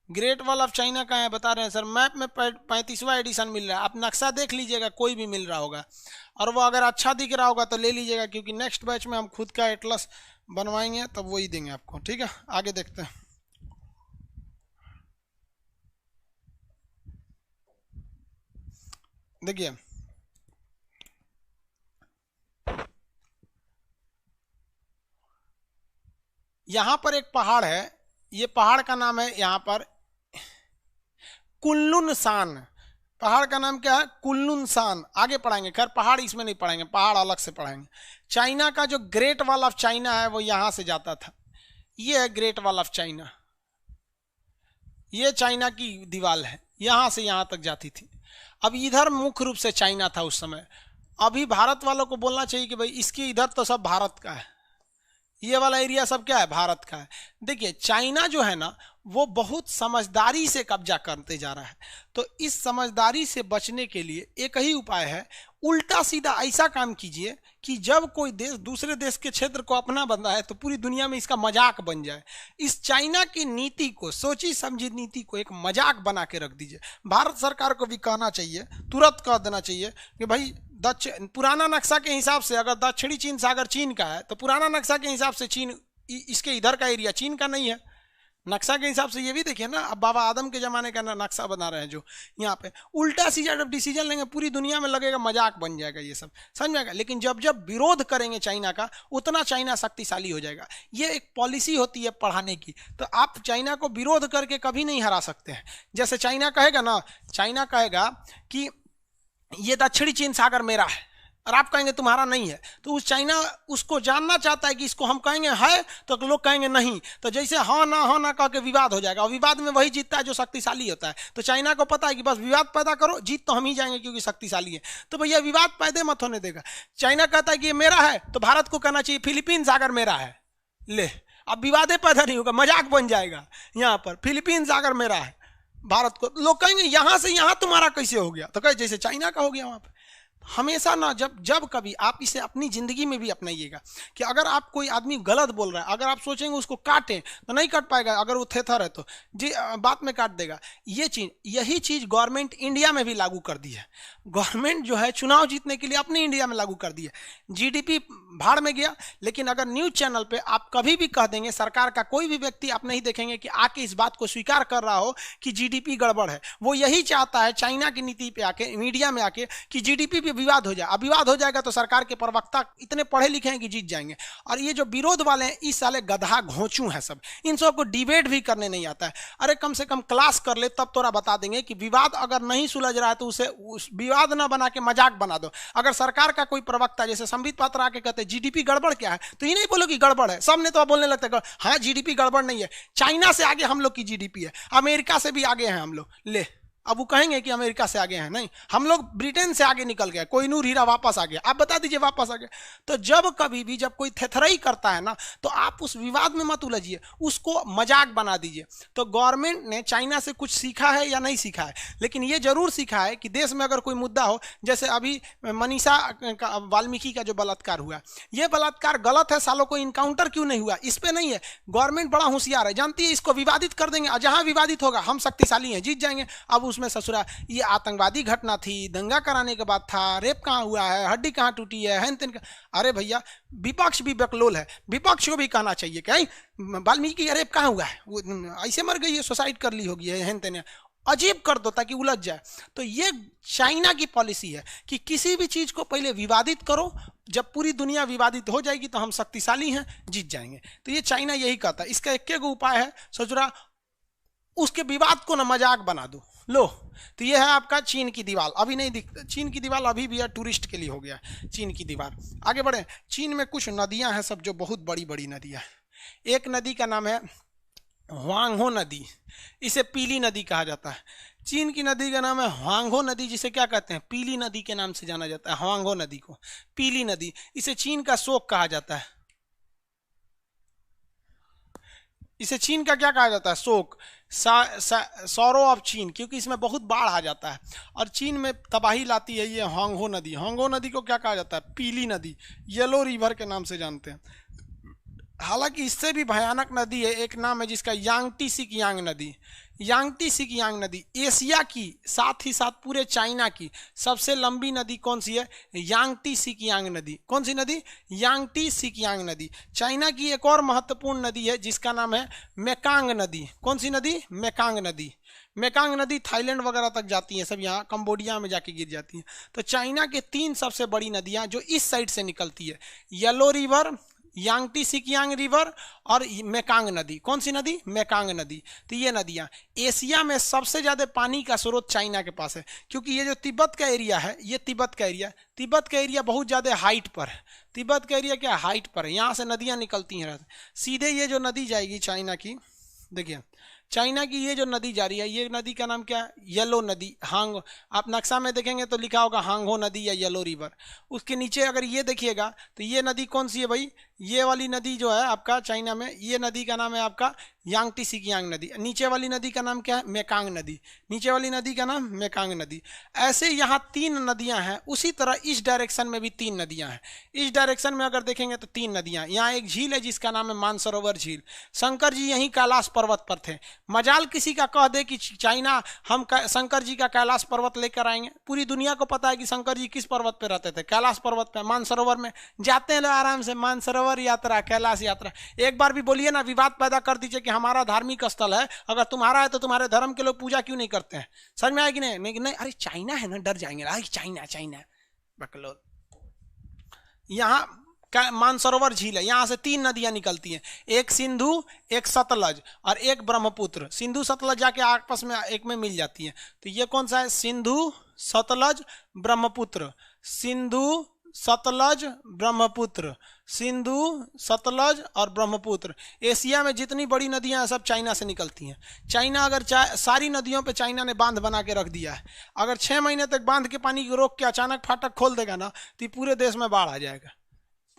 ग्रेट वॉल ऑफ चाइना कहाँ है बता रहे हैं सर? मैप में 35वां एडिशन मिल रहा है, आप नक्शा देख लीजिएगा, कोई भी मिल रहा होगा, और वो अगर अच्छा दिख रहा होगा तो ले लीजिएगा, क्योंकि नेक्स्ट बैच में हम खुद का एटलस बनवाएंगे तब वही देंगे आपको। ठीक है, आगे देखते हैं। देखिए यहां पर एक पहाड़ है, ये पहाड़ का नाम है यहाँ पर कुल्लुन शान। पहाड़ का नाम क्या है? कुल्लुन शान। आगे पढ़ाएंगे, खैर पहाड़ इसमें नहीं पढ़ाएंगे, पहाड़ अलग से पढ़ाएंगे। चाइना का जो ग्रेट वॉल ऑफ चाइना है वो यहां से जाता था, ये है ग्रेट वॉल ऑफ चाइना, ये चाइना की दीवार है, यहां से यहां तक जाती थी। अब इधर मुख्य रूप से चाइना था उस समय। अभी भारत वालों को बोलना चाहिए कि भाई इसके इधर तो सब भारत का है, ये वाला एरिया सब क्या है? भारत का है। देखिए चाइना जो है ना वो बहुत समझदारी से कब्जा करते जा रहा है। तो इस समझदारी से बचने के लिए एक ही उपाय है, उल्टा सीधा ऐसा काम कीजिए कि जब कोई देश दूसरे देश के क्षेत्र को अपना बन रहा है तो पूरी दुनिया में इसका मजाक बन जाए। इस चाइना की नीति को, सोची समझी नीति को एक मजाक बना के रख दीजिए। भारत सरकार को भी कहना चाहिए, तुरंत कह देना चाहिए कि भाई पुराना नक्शा के हिसाब से अगर दक्षिणी चीन सागर चीन का है तो पुराना नक्शा के हिसाब से चीन, इसके इधर का एरिया चीन का नहीं है। नक्शा के हिसाब से ये भी देखिए ना, अब बाबा आदम के जमाने का नक्शा बना रहे हैं जो यहाँ पे, उल्टा सीधा जब डिसीजन लेंगे पूरी दुनिया में लगेगा मजाक बन जाएगा, ये सब समझ में आएगा। लेकिन जब जब विरोध करेंगे चाइना का, उतना चाइना शक्तिशाली हो जाएगा। ये एक पॉलिसी होती है पढ़ाने की। तो आप चाइना को विरोध करके कभी नहीं हरा सकते हैं। जैसे चाइना कहेगा ना, चाइना कहेगा कि ये दक्षिणी चीन सागर मेरा है, और आप कहेंगे तुम्हारा नहीं है, तो उस चाइना उसको जानना चाहता है कि इसको हम कहेंगे है तो लोग कहेंगे नहीं, तो जैसे हाँ ना कह के विवाद हो जाएगा, और विवाद में वही जीतता है जो शक्तिशाली होता है। तो चाइना को पता है कि बस विवाद पैदा करो, जीत तो हम ही जाएंगे क्योंकि शक्तिशाली है। तो भैया विवाद पैदा मत होने देगा। चाइना कहता है कि ये मेरा है तो भारत को कहना चाहिए फिलीपीन सागर मेरा है, ले अब विवादे पैदा नहीं होगा, मजाक बन जाएगा। यहाँ पर फिलीपीन सागर मेरा है, भारत को लोग कहेंगे यहां से यहां तुम्हारा कैसे हो गया, तो कहे जैसे चाइना का हो गया वहां पर। हमेशा ना जब कभी आप इसे अपनी जिंदगी में भी अपनाइएगा कि अगर आप कोई आदमी गलत बोल रहा है, अगर आप सोचेंगे उसको काटें तो नहीं काट पाएगा, अगर वो थेथर है तो जी बात में काट देगा। यही चीज गवर्नमेंट इंडिया में भी लागू कर दी है। गवर्नमेंट जो है चुनाव जीतने के लिए अपने इंडिया में लागू कर दी है। जीडीपी भाड़ में गया, लेकिन अगर न्यूज चैनल पे आप कभी भी कह देंगे, सरकार का कोई भी व्यक्ति आप नहीं देखेंगे कि आके इस बात को स्वीकार कर रहा हो कि जीडीपी गड़बड़ है। वो यही चाहता है चाइना की नीति पे आके, मीडिया में आके, कि जीडीपी भी भी विवाद हो जाए, अब विवाद हो जाएगा तो सरकार के प्रवक्ता इतने पढ़े लिखे हैं कि जीत जाएंगे। और ये जो विरोध वाले हैं इस साले गधा घोंचू हैं सब, इन सबको डिबेट भी करने नहीं आता है। अरे कम से कम क्लास कर ले तब तोरा बता देंगे कि विवाद अगर नहीं सुलझ रहा है तो उसे उस विवाद ना बना के मजाक बना दो। अगर सरकार का कोई प्रवक्ता जैसे संबित पात्रा आके कहते हैं जीडीपी गड़बड़ क्या है, तो ये नहीं बोलो कि गड़बड़ है, सबने तो बोलने लगता है हाँ जीडीपी गड़बड़ नहीं है, चाइना से आगे हम लोग की जीडीपी है, अमेरिका से भी आगे हैं हम लोग। ले अब वो कहेंगे कि अमेरिका से आगे हैं, नहीं, हम लोग ब्रिटेन से आगे निकल गए, कोई नूर हीरा वापस आ गया, आप बता दीजिए वापस आ गया। तो जब कभी भी जब कोई थेथराई करता है ना तो आप उस विवाद में मत उलझिए, उसको मजाक बना दीजिए। तो गवर्नमेंट ने चाइना से कुछ सीखा है या नहीं सीखा है, लेकिन ये जरूर सीखा है कि देश में अगर कोई मुद्दा हो, जैसे अभी मनीषा वाल्मीकि का जो बलात्कार हुआ, ये बलात्कार गलत है, सालों को इनकाउंटर क्यों नहीं हुआ, इस पर नहीं है। गवर्नमेंट बड़ा होशियार है, जानती है इसको विवादित कर देंगे, जहां विवादित होगा हम शक्तिशाली हैं, जीत जाएंगे। अब उसमें ससुरा ये आतंकवादी घटना थी, दंगा कराने के बाद था, रेप कहाँ हुआ है, हड्डी कहाँ टूटी है, हैन तेन। अरे भैया विपक्ष भी बकलोल है, विपक्ष को भी कहना चाहिए कि वाल्मीकि रेप कहाँ हुआ है, वो ऐसे मर गई है, सुसाइड कर ली होगी, हैन तेन, अजीब कर दो ताकि उलझ जाए। तो ये चाइना की पॉलिसी है कि किसी भी चीज को पहले विवादित करो, जब पूरी दुनिया विवादित हो जाएगी तो हम शक्तिशाली हैं, जीत जाएंगे। तो ये चाइना यही कहता है। इसका एक उपाय है, ससुरा उसके विवाद को ना मजाक बना दो। लो तो ये है आपका चीन की दीवार, अभी नहीं दिखता, चीन की दीवार अभी भी है, टूरिस्ट के लिए हो गया चीन की दीवार। आगे बढ़े, चीन में कुछ नदियां हैं सब जो बहुत बड़ी बड़ी नदियां हैं। एक नदी का नाम है ह्वांगहो नदी, इसे पीली नदी कहा जाता है। चीन की नदी का नाम है ह्वांगहो नदी, जिसे क्या कहते हैं, पीली नदी के नाम से जाना जाता है, ह्वांगहो नदी को पीली नदी। इसे चीन का शोक कहा जाता है, इसे चीन का क्या कहा जाता है, शोक, सौरो ऑफ चीन, क्योंकि इसमें बहुत बाढ़ आ जाता है और चीन में तबाही लाती है ये ह्वांगहो नदी। ह्वांगहो नदी को क्या कहा जाता है, पीली नदी, येलो रिवर के नाम से जानते हैं। हालांकि इससे भी भयानक नदी है, एक नाम है जिसका यांगटी सिकियांग नदी। यांगटी सिकियांग नदी एशिया की साथ ही साथ पूरे चाइना की सबसे लंबी नदी कौन सी है, यांगटी सिकियांग नदी। कौन सी नदी, यांगटी सिकियांग नदी। चाइना की एक और महत्वपूर्ण नदी है जिसका नाम है मेकांग नदी। कौन सी नदी, मेकांग नदी। मेकांग नदी थाईलैंड वगैरह तक जाती है, सब यहाँ कंबोडिया में जाके गिर जाती है। तो चाइना के 3 सबसे बड़ी नदियां जो इस साइड से निकलती है, yellow river, Yangtze Sikiang river और मेकांग नदी। कौन सी नदी, मेकांग नदी। तो ये नदियां एशिया में सबसे ज्यादा पानी का स्रोत चाइना के पास है, क्योंकि ये जो तिब्बत का एरिया है, ये तिब्बत का एरिया बहुत ज्यादा हाइट पर है। तिब्बत का एरिया क्या हाइट पर है, यहाँ से नदियां निकलती हैं सीधे। ये जो नदी जाएगी चाइना की, देखिए चाइना की ये जो नदी जा रही है, ये नदी का नाम क्या है, येलो नदी, हांग। आप नक्शा में देखेंगे तो लिखा होगा हांगहो नदी या येलो रिवर। उसके नीचे अगर ये देखिएगा तो ये नदी कौन सी है भाई, ये वाली नदी जो है आपका चाइना में, ये नदी का नाम है आपका यांगटी सिकियांग नदी। नीचे वाली नदी का नाम क्या है, मेकांग नदी। नीचे वाली नदी का नाम मेकांग नदी। ऐसे यहाँ 3 नदियां हैं, उसी तरह इस डायरेक्शन में भी 3 नदियां हैं। इस डायरेक्शन में अगर देखेंगे तो 3 नदियां। यहाँ एक झील है जिसका नाम है मानसरोवर झील। शंकर जी यहीं कैलाश पर्वत पर थे। मजाल किसी का कह दे कि चाइना हम शंकर जी का कैलाश पर्वत लेकर आएंगे, पूरी दुनिया को पता है कि शंकर जी किस पर्वत पे रहते थे, कैलाश पर्वत पे, मानसरोवर में जाते हैं आराम से, मानसरोवर यात्रा, कैलाश यात्रा। एक बार भी बोलिए ना, विवाद पैदा कर दीजिए कि हमारा धार्मिक स्थल है, अगर तुम्हारा है तो तुम्हारे धर्म के लोग पूजा क्यों नहीं करते हैं। समझ में आएगी नहीं, नहीं अरे चाइना है ना, डर जाएंगे, अरे चाइना चाइना बकलोल। यहाँ मानसरोवर झील है, यहाँ से 3 नदियां निकलती हैं, एक सिंधु, एक सतलज और एक ब्रह्मपुत्र। सिंधु सतलज जाके आपस में एक में मिल जाती है। तो ये कौन सा है, सिंधु सतलज ब्रह्मपुत्र, सिंधु सतलज ब्रह्मपुत्र, सिंधु सतलज और ब्रह्मपुत्र। एशिया में जितनी बड़ी नदियां हैं सब चाइना से निकलती हैं। चाइना अगर सारी नदियों पे चाइना ने बांध बना के रख दिया है। अगर 6 महीने तक बांध के पानी को रोक के अचानक फाटक खोल देगा ना तो पूरे देश में बाढ़ आ जाएगा,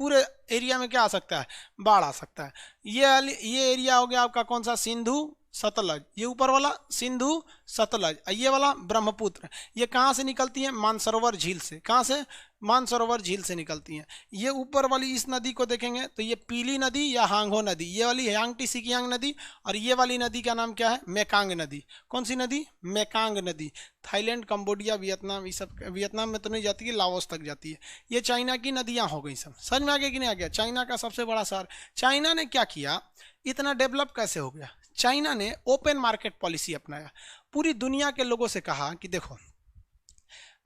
पूरे एरिया में क्या आ सकता है, बाढ़ आ सकता है। ये एरिया हो गया आपका कौन सा, सिंधु सतलज, ये ऊपर वाला सिंधु सतलज, ये वाला ब्रह्मपुत्र। ये कहाँ से निकलती है, मानसरोवर झील से। कहाँ से, मानसरोवर झील से निकलती हैं। ये ऊपर वाली इस नदी को देखेंगे तो ये पीली नदी या हांगहो नदी, ये वाली यांगटी सिकियांग नदी, और ये वाली नदी का नाम क्या है, मेकांग नदी। कौन सी नदी, मेकांग नदी। थाईलैंड, कंबोडिया, वियतनाम, ये सब, वियतनाम में तो नहीं जाती है, लाओस तक जाती है। ये चाइना की नदियां हो गई सब। समझ में आ गया कि नहीं आ गया। चाइना का सबसे बड़ा शहर। चाइना ने क्या किया, इतना डेवलप कैसे हो गया, चाइना ने ओपन मार्केट पॉलिसी अपनाया। पूरी दुनिया के लोगों से कहा कि देखो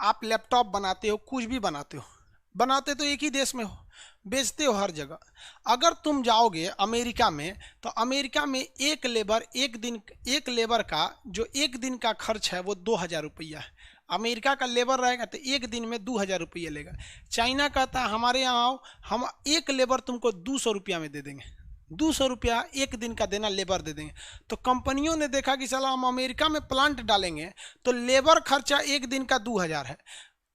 आप लैपटॉप बनाते हो, कुछ भी बनाते हो, बनाते तो एक ही देश में हो, बेचते हो हर जगह। अगर तुम जाओगे अमेरिका में, तो अमेरिका में एक लेबर का जो एक दिन का खर्च है वो 2,000 रुपया है। अमेरिका का लेबर रहेगा तो एक दिन में 2,000 रुपया लेगा। चाइना कहता है हमारे यहाँ आओ, हम एक लेबर तुमको 200 रुपया में दे देंगे, 200 रुपया एक दिन का देना लेबर दे देंगे। तो कंपनियों ने देखा कि चलो हम अमेरिका में प्लांट डालेंगे तो लेबर खर्चा एक दिन का 2,000 है,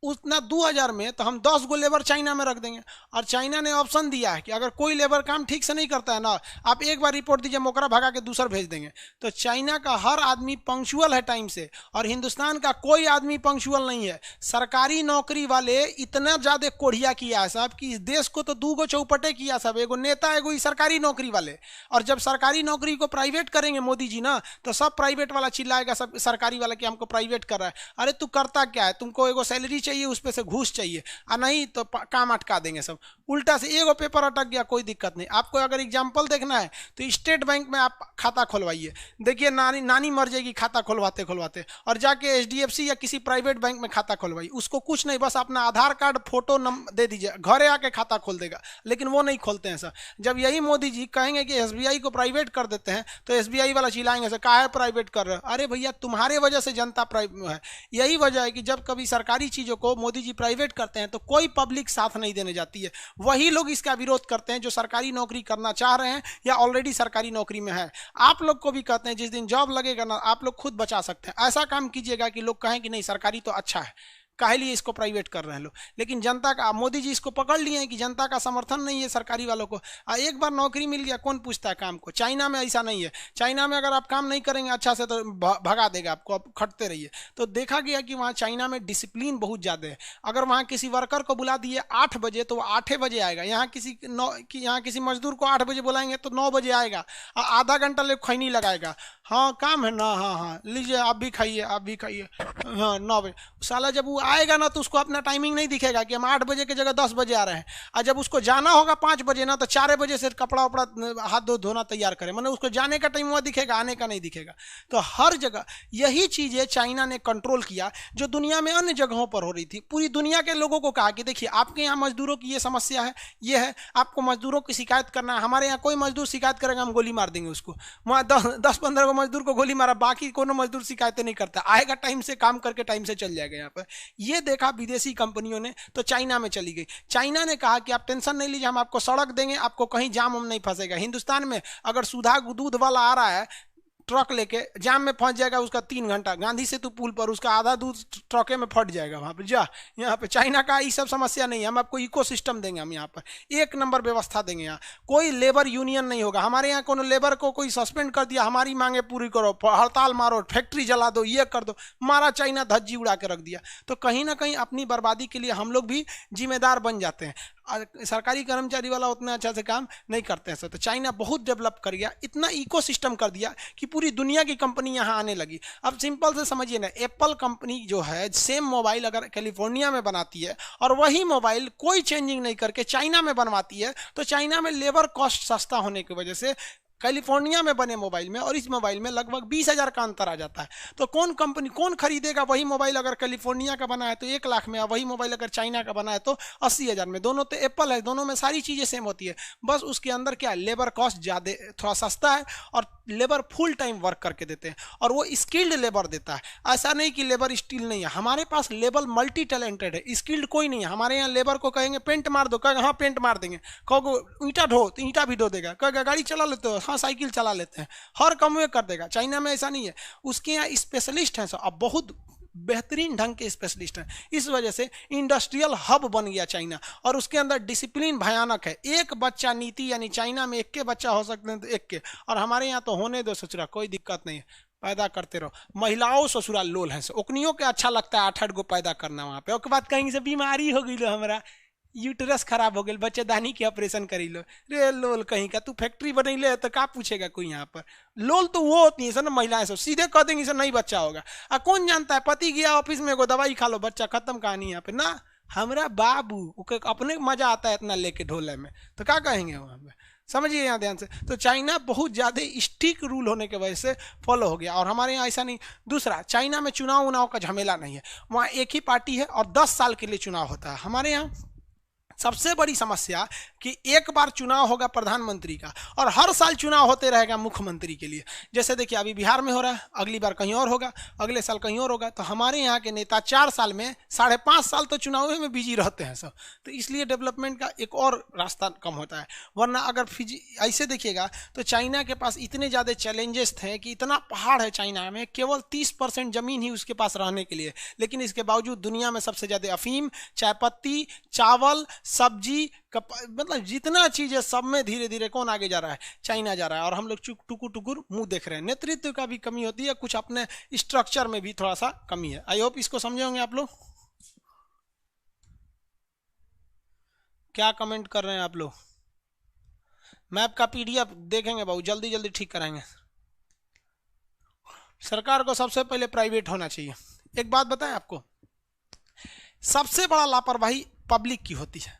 उतना 2,000 में तो हम 10 गो लेबर चाइना में रख देंगे। और चाइना ने ऑप्शन दिया है कि अगर कोई लेबर काम ठीक से नहीं करता है ना, आप एक बार रिपोर्ट दीजिए, मोकरा भगा के दूसरा भेज देंगे। तो चाइना का हर आदमी पंक्चुअल है टाइम से, और हिंदुस्तान का कोई आदमी पंक्चुअल नहीं है। सरकारी नौकरी वाले इतना ज़्यादा कोढ़िया किया है साहब कि इस देश को तो 2 गो चौपटे किया सब, एगो नेता एगो सरकारी नौकरी वाले। और जब सरकारी नौकरी को प्राइवेट करेंगे मोदी जी ना, तो सब प्राइवेट वाला चिल्लाएगा सब सरकारी वाला कि हमको प्राइवेट कर रहा है। अरे तू करता क्या है, तुमको एगो सैलरी चाहिए, उस पे से घूस चाहिए, और नहीं तो काम अटका देंगे सब। उल्टा से एगो पेपर अटक गया कोई दिक्कत नहीं। आपको अगर एग्जांपल देखना है तो स्टेट बैंक में आप खाता खुलवाइए, देखिए नानी मर जाएगी खाता खुलवाते खुलवाते, और जाके एचडीएफसी या किसी प्राइवेट बैंक में खाता खुलवाइए, उसको कुछ नहीं, बस अपना आधार कार्ड फोटो दे दीजिए, घरे आके खाता खोल देगा। लेकिन वो नहीं खोलते हैं सर। जब यही मोदी जी कहेंगे कि एसबीआई को प्राइवेट कर देते हैं तो एसबीआई वाला चिल्लाएंगे सर काहे प्राइवेट कर रहे हो। अरे भैया तुम्हारे वजह से जनता है। यही वजह है कि जब कभी सरकारी चीज़ों को मोदी जी प्राइवेट करते हैं तो कोई पब्लिक साथ नहीं देने जाती है। वही लोग इसका विरोध करते हैं जो सरकारी नौकरी करना चाह रहे हैं या ऑलरेडी सरकारी नौकरी में है। आप लोग को भी कहते हैं जिस दिन जॉब लगेगा ना, आप लोग खुद बचा सकते हैं। ऐसा काम कीजिएगा कि लोग कहें कि नहीं सरकारी तो अच्छा है, काहे लिए इसको प्राइवेट कर रहे हैं लोग। लेकिन जनता का, मोदी जी इसको पकड़ लिए हैं कि जनता का समर्थन नहीं है सरकारी वालों को। एक बार नौकरी मिल गया कौन पूछता है काम को। चाइना में ऐसा नहीं है। चाइना में अगर आप काम नहीं करेंगे अच्छा से तो भगा देगा आपको, आप खटते रहिए। तो देखा गया कि वहाँ चाइना में डिसिप्लिन बहुत ज़्यादा है। अगर वहाँ किसी वर्कर को बुला दिए 8 बजे तो वो 8 बजे आएगा। यहाँ किसी मजदूर को 8 बजे बुलाएंगे तो 9 बजे आएगा, आधा घंटा ले खैनी लगाएगा। हाँ काम है ना, हाँ हाँ लीजिए आप भी खाइए, आप भी खाइए, हाँ 9 बजे। साला जब वो आएगा ना तो उसको अपना टाइमिंग नहीं दिखेगा कि हम 8 बजे की जगह 10 बजे आ रहे हैं। और जब उसको जाना होगा 5 बजे ना, तो 4 बजे से कपड़ा वपड़ा हाथ धोना तैयार करें, मतलब उसको जाने का टाइम हुआ दिखेगा, आने का नहीं दिखेगा। तो हर जगह यही चीज़ें चाइना ने कंट्रोल किया जो दुनिया में अन्य जगहों पर हो रही थी। पूरी दुनिया के लोगों को कहा कि देखिए आपके यहाँ मजदूरों की ये समस्या है, ये है, आपको मजदूरों की शिकायत करना है। हमारे यहाँ कोई मजदूर शिकायत करेगा हम गोली मार देंगे उसको। वहाँ 10-15 को मजदूर को गोली मारा, बाकी कोनो मजदूर शिकायतें नहीं करता, आएगा टाइम से, काम करके टाइम से चल जाएगा यहाँ पर। ये देखा विदेशी कंपनियों ने तो चाइना में चली गई। चाइना ने कहा कि आप टेंशन नहीं लीजिए, हम आपको सड़क देंगे, आपको कहीं जाम हम नहीं फंसेगा। हिंदुस्तान में अगर सुधा दूध वाला आ रहा है ट्रक लेके, जाम में फंस जाएगा उसका 3 घंटा, गांधी सेतु पुल पर उसका आधा दूध ट्रके में फट जाएगा वहाँ पर। जा यहाँ पे चाइना का ये सब समस्या नहीं है, हम आपको इकोसिस्टम देंगे, हम यहाँ पर 1 नंबर व्यवस्था देंगे। यहाँ कोई लेबर यूनियन नहीं होगा। हमारे यहाँ कोनो लेबर को कोई सस्पेंड कर दिया, हमारी मांगे पूरी करो, हड़ताल मारो, फैक्ट्री जला दो, ये कर दो, मारा चाइना धज्जी उड़ा के रख दिया। तो कहीं ना कहीं अपनी बर्बादी के लिए हम लोग भी जिम्मेदार बन जाते हैं। सरकारी कर्मचारी वाला उतना अच्छा से काम नहीं करते हैं सर। तो चाइना बहुत डेवलप कर गया, इतना इकोसिस्टम कर दिया कि पूरी दुनिया की कंपनी यहाँ आने लगी। अब सिंपल से समझिए ना, एप्पल कंपनी जो है सेम मोबाइल अगर कैलिफोर्निया में बनाती है और वही मोबाइल कोई चेंजिंग नहीं करके चाइना में बनवाती है, तो चाइना में लेबर कॉस्ट सस्ता होने की वजह से कैलिफोर्निया में बने मोबाइल में और इस मोबाइल में लगभग 20,000 का अंतर आ जाता है। तो कौन खरीदेगा वही मोबाइल अगर कैलिफोर्निया का बना है तो 1 लाख में, और वही मोबाइल अगर चाइना का बना है तो 80,000 में। दोनों तो एप्पल है, दोनों में सारी चीज़ें सेम होती है, बस उसके अंदर क्या लेबर कॉस्ट ज़्यादा थोड़ा सस्ता है और लेबर फुल टाइम वर्क करके देते हैं और वो स्किल्ड लेबर देता है। ऐसा नहीं कि लेबर स्किल्ड नहीं है, हमारे पास लेबर मल्टी टैलेंटेड है, स्किल्ड कोई नहीं है। हमारे यहाँ लेबर को कहेंगे पेंट मार दो, कहेंगे हाँ पेंट मार देंगे, कहोगे ईंटा ढो तो ईंटा भी ढो देगा, कहेगा गाड़ी चला लेते हो, हाँ साइकिल चला लेते हैं, हर काम में कर देगा। चाइना में ऐसा नहीं है, उसके यहाँ स्पेशलिस्ट हैं सब, अब बहुत बेहतरीन ढंग के स्पेशलिस्ट हैं। इस वजह से इंडस्ट्रियल हब बन गया चाइना, और उसके अंदर डिसिप्लिन भयानक है। 1 बच्चा नीति, यानी चाइना में 1 के बच्चा हो सकते हैं तो 1 के, और हमारे यहाँ तो होने दो ससुरा, कोई दिक्कत नहीं है, पैदा करते रहो। महिलाओं ससुरा लोल हैं, ओकनियों के अच्छा लगता है 8-8 गो पैदा करना वहाँ पे। उसके बाद कहीं से बीमारी हो गई लो, हमारा यूटरस खराब हो गई, बच्चेदानी के ऑपरेशन करी लो, रे लोल कहीं का, तू फैक्ट्री बनैले तो का पूछेगा कोई यहाँ पर। लोल तो वो होती है सर ना महिलाएं, सब सीधे कह देंगी सर नहीं बच्चा होगा। कौन जानता है, पति गया ऑफिस में, एगो दवाई खा लो, बच्चा खत्म कहानी यहाँ पे ना। हमारा बाबू अपने मजा आता है इतना लेके ढोले में, तो क्या कहेंगे वहाँ पे। समझिए यहाँ ध्यान से। तो चाइना बहुत ज़्यादा स्ट्रिक्ट रूल होने की वजह से फॉलो हो गया, और हमारे यहाँ ऐसा नहीं। दूसरा, चाइना में चुनाव उनाव का झमेला नहीं है, वहाँ एक ही पार्टी है और 10 साल के लिए चुनाव होता है। हमारे यहाँ सबसे बड़ी समस्या कि एक बार चुनाव होगा प्रधानमंत्री का और हर साल चुनाव होते रहेगा मुख्यमंत्री के लिए। जैसे देखिए अभी बिहार में हो रहा है, अगली बार कहीं और होगा, अगले साल कहीं और होगा। तो हमारे यहाँ के नेता 4 साल में 5.5 साल तो चुनाव में बिजी रहते हैं सब। तो इसलिए डेवलपमेंट का एक और रास्ता कम होता है। वरना अगर ऐसे देखिएगा तो चाइना के पास इतने ज़्यादा चैलेंजेस थे कि इतना पहाड़ है चाइना में, केवल 30% ज़मीन ही उसके पास रहने के लिए, लेकिन इसके बावजूद दुनिया में सबसे ज़्यादा अफीम, चाय पत्ती, चावल, सब्जी, मतलब जितना चीज है सब में धीरे धीरे कौन आगे जा रहा है? चाइना जा रहा है। और हम लोग टुकुर टुकुर मुंह देख रहे हैं। नेतृत्व का भी कमी होती है, कुछ अपने स्ट्रक्चर में भी थोड़ा सा कमी है। आई होप इसको समझे होंगे आप लोग। क्या कमेंट कर रहे हैं आप लोग? मैप का पीडीएफ देखेंगे बाबू, जल्दी जल्दी ठीक कराएंगे। सरकार को सबसे पहले प्राइवेट होना चाहिए। एक बात बताएं आपको, सबसे बड़ा लापरवाही पब्लिक की होती है।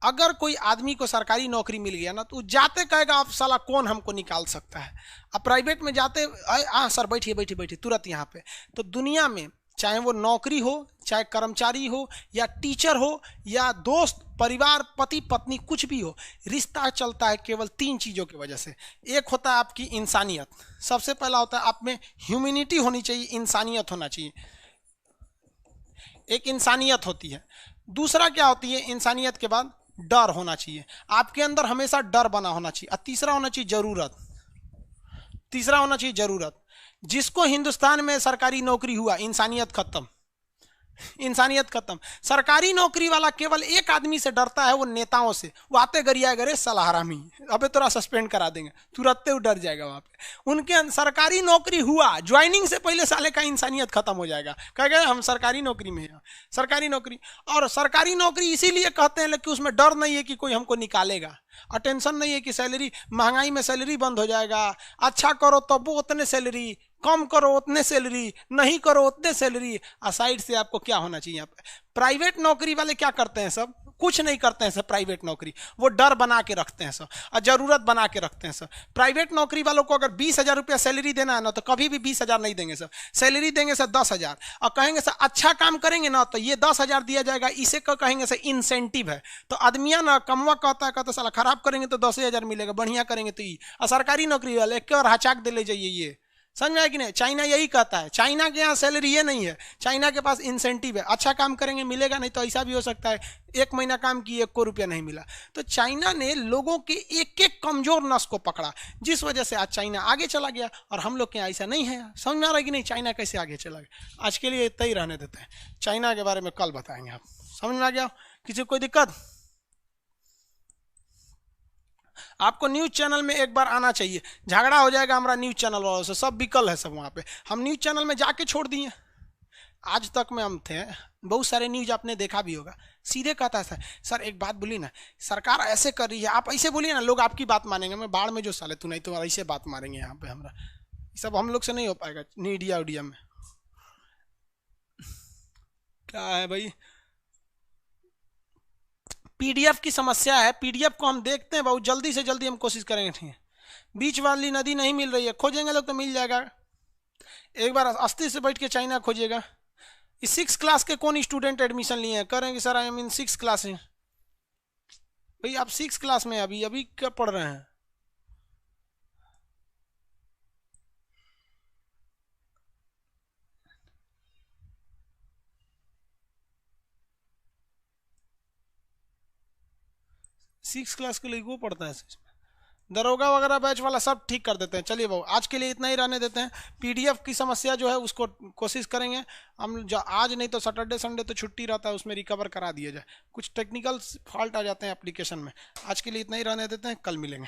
अगर कोई आदमी को सरकारी नौकरी मिल गया ना, तो जाते कहेगा आप साला कौन हमको निकाल सकता है। अब प्राइवेट में जाते सर बैठिए बैठिए बैठिए तुरंत यहाँ पे। तो दुनिया में चाहे वो नौकरी हो, चाहे कर्मचारी हो, या टीचर हो, या दोस्त, परिवार, पति पत्नी, कुछ भी हो, रिश्ता चलता है केवल 3 चीज़ों की वजह से। एक होता है आपकी इंसानियत, सबसे पहला होता है आप में ह्यूमैनिटी होनी चाहिए, इंसानियत होना चाहिए। एक इंसानियत होती है। दूसरा क्या होती है इंसानियत के बाद? डर होना चाहिए, आपके अंदर हमेशा डर बना होना चाहिए। और तीसरा होना चाहिए जरूरत। तीसरा होना चाहिए जरूरत। जिसको हिंदुस्तान में सरकारी नौकरी हुआ, इंसानियत खत्म, इंसानियत खत्म। सरकारी नौकरी वाला केवल एक आदमी से डरता है, वो नेताओं से। वो आते गरिया करे साला हरामी, अबे तोरा सस्पेंड करा देंगे, तुरंत वो डर जाएगा वहां पे। उनके सरकारी नौकरी हुआ, ज्वाइनिंग से पहले साले का इंसानियत खत्म हो जाएगा। कहेगा हम सरकारी नौकरी में हैं, सरकारी नौकरी। और सरकारी नौकरी इसीलिए कहते हैं कि उसमें डर नहीं है कि कोई हमको निकालेगा, और टेंशन नहीं है कि सैलरी, महंगाई में सैलरी बंद हो जाएगा। अच्छा करो तब वो उतने सैलरी, कम करो उतने सैलरी, नहीं करो उतने सैलरी। साइड से आपको क्या होना चाहिए यहाँ पे? प्राइवेट नौकरी वाले क्या करते हैं? सब कुछ नहीं करते हैं सब प्राइवेट नौकरी। वो डर बना के रखते हैं सब, और जरूरत बना के रखते हैं सब। प्राइवेट नौकरी वालों को अगर 20,000 रुपया सैलरी देना है ना, तो कभी भी 20,000 नहीं देंगे सर। सैलरी देंगे सर 10,000, और कहेंगे सर अच्छा काम करेंगे ना तो ये 10,000 दिया जाएगा। इसे कहेंगे सर इंसेंटिव है। तो आदमिया ना कमवा कहता साला खराब करेंगे तो 10,000 मिलेगा, बढ़िया करेंगे तो ये। और सरकारी नौकरी वाले एक और हचाक दे ले जाइए, ये समझ में आया कि नहीं? चाइना यही कहता है। चाइना के यहाँ सैलरी ये नहीं है, चाइना के पास इंसेंटिव है। अच्छा काम करेंगे मिलेगा, नहीं तो ऐसा भी हो सकता है 1 महीना काम किए 1 को रुपया नहीं मिला। तो चाइना ने लोगों के एक एक कमजोर नस को पकड़ा, जिस वजह से आज चाइना आगे चला गया। और हम लोग के यहाँ ऐसा नहीं है। समझ में आ रहा है कि नहीं? चाइना कैसे आगे चला गया। आज के लिए इतना ही रहने देते हैं, चाइना के बारे में कल बताएंगे। आप समझ में आ गया? किसी को कोई दिक्कत? आपको न्यूज चैनल में एक बार आना चाहिए। झगड़ा हो जाएगा हमारा न्यूज चैनल वालों से, सब विकल है सब वहाँ पे। हम न्यूज चैनल में जाके छोड़ दिए। आज तक में हम थे, बहुत सारे न्यूज आपने देखा भी होगा, सीधे कहता है सर एक बात बोली ना, सरकार ऐसे कर रही है, आप ऐसे बोलिए ना, लोग आपकी बात मानेंगे। मैं बाढ़ में जो साले तू नहीं तो ऐसे बात मारेंगे यहाँ पे। हमारा सब हम लोग से नहीं हो पाएगा मीडिया उडिया में। क्या है भाई, पीडीएफ की समस्या है। पीडीएफ को हम देखते हैं बहुत जल्दी से जल्दी हम कोशिश करेंगे। ठीक है, बीच वाली नदी नहीं मिल रही है, खोजेंगे लोग तो मिल जाएगा। एक बार अस्थिर से बैठ के चाइना खोजिएगा। इस 6 क्लास के कौन स्टूडेंट एडमिशन लिए हैं? करेंगे sir I am in 6 class है। भाई आप 6 क्लास में अभी अभी क्या पढ़ रहे हैं? सिक्स क्लास के लिए वो पढ़ता है। दरोगा वगैरह बैच वाला सब ठीक कर देते हैं। चलिए बाबू आज के लिए इतना ही रहने देते हैं। पीडीएफ की समस्या जो है उसको कोशिश करेंगे हम, आज नहीं तो सैटरडे संडे तो छुट्टी रहता है, उसमें रिकवर करा दिया जाए। कुछ टेक्निकल फॉल्ट आ जाते हैं एप्लीकेशन में। आज के लिए इतना ही रहने देते हैं, कल मिलेंगे।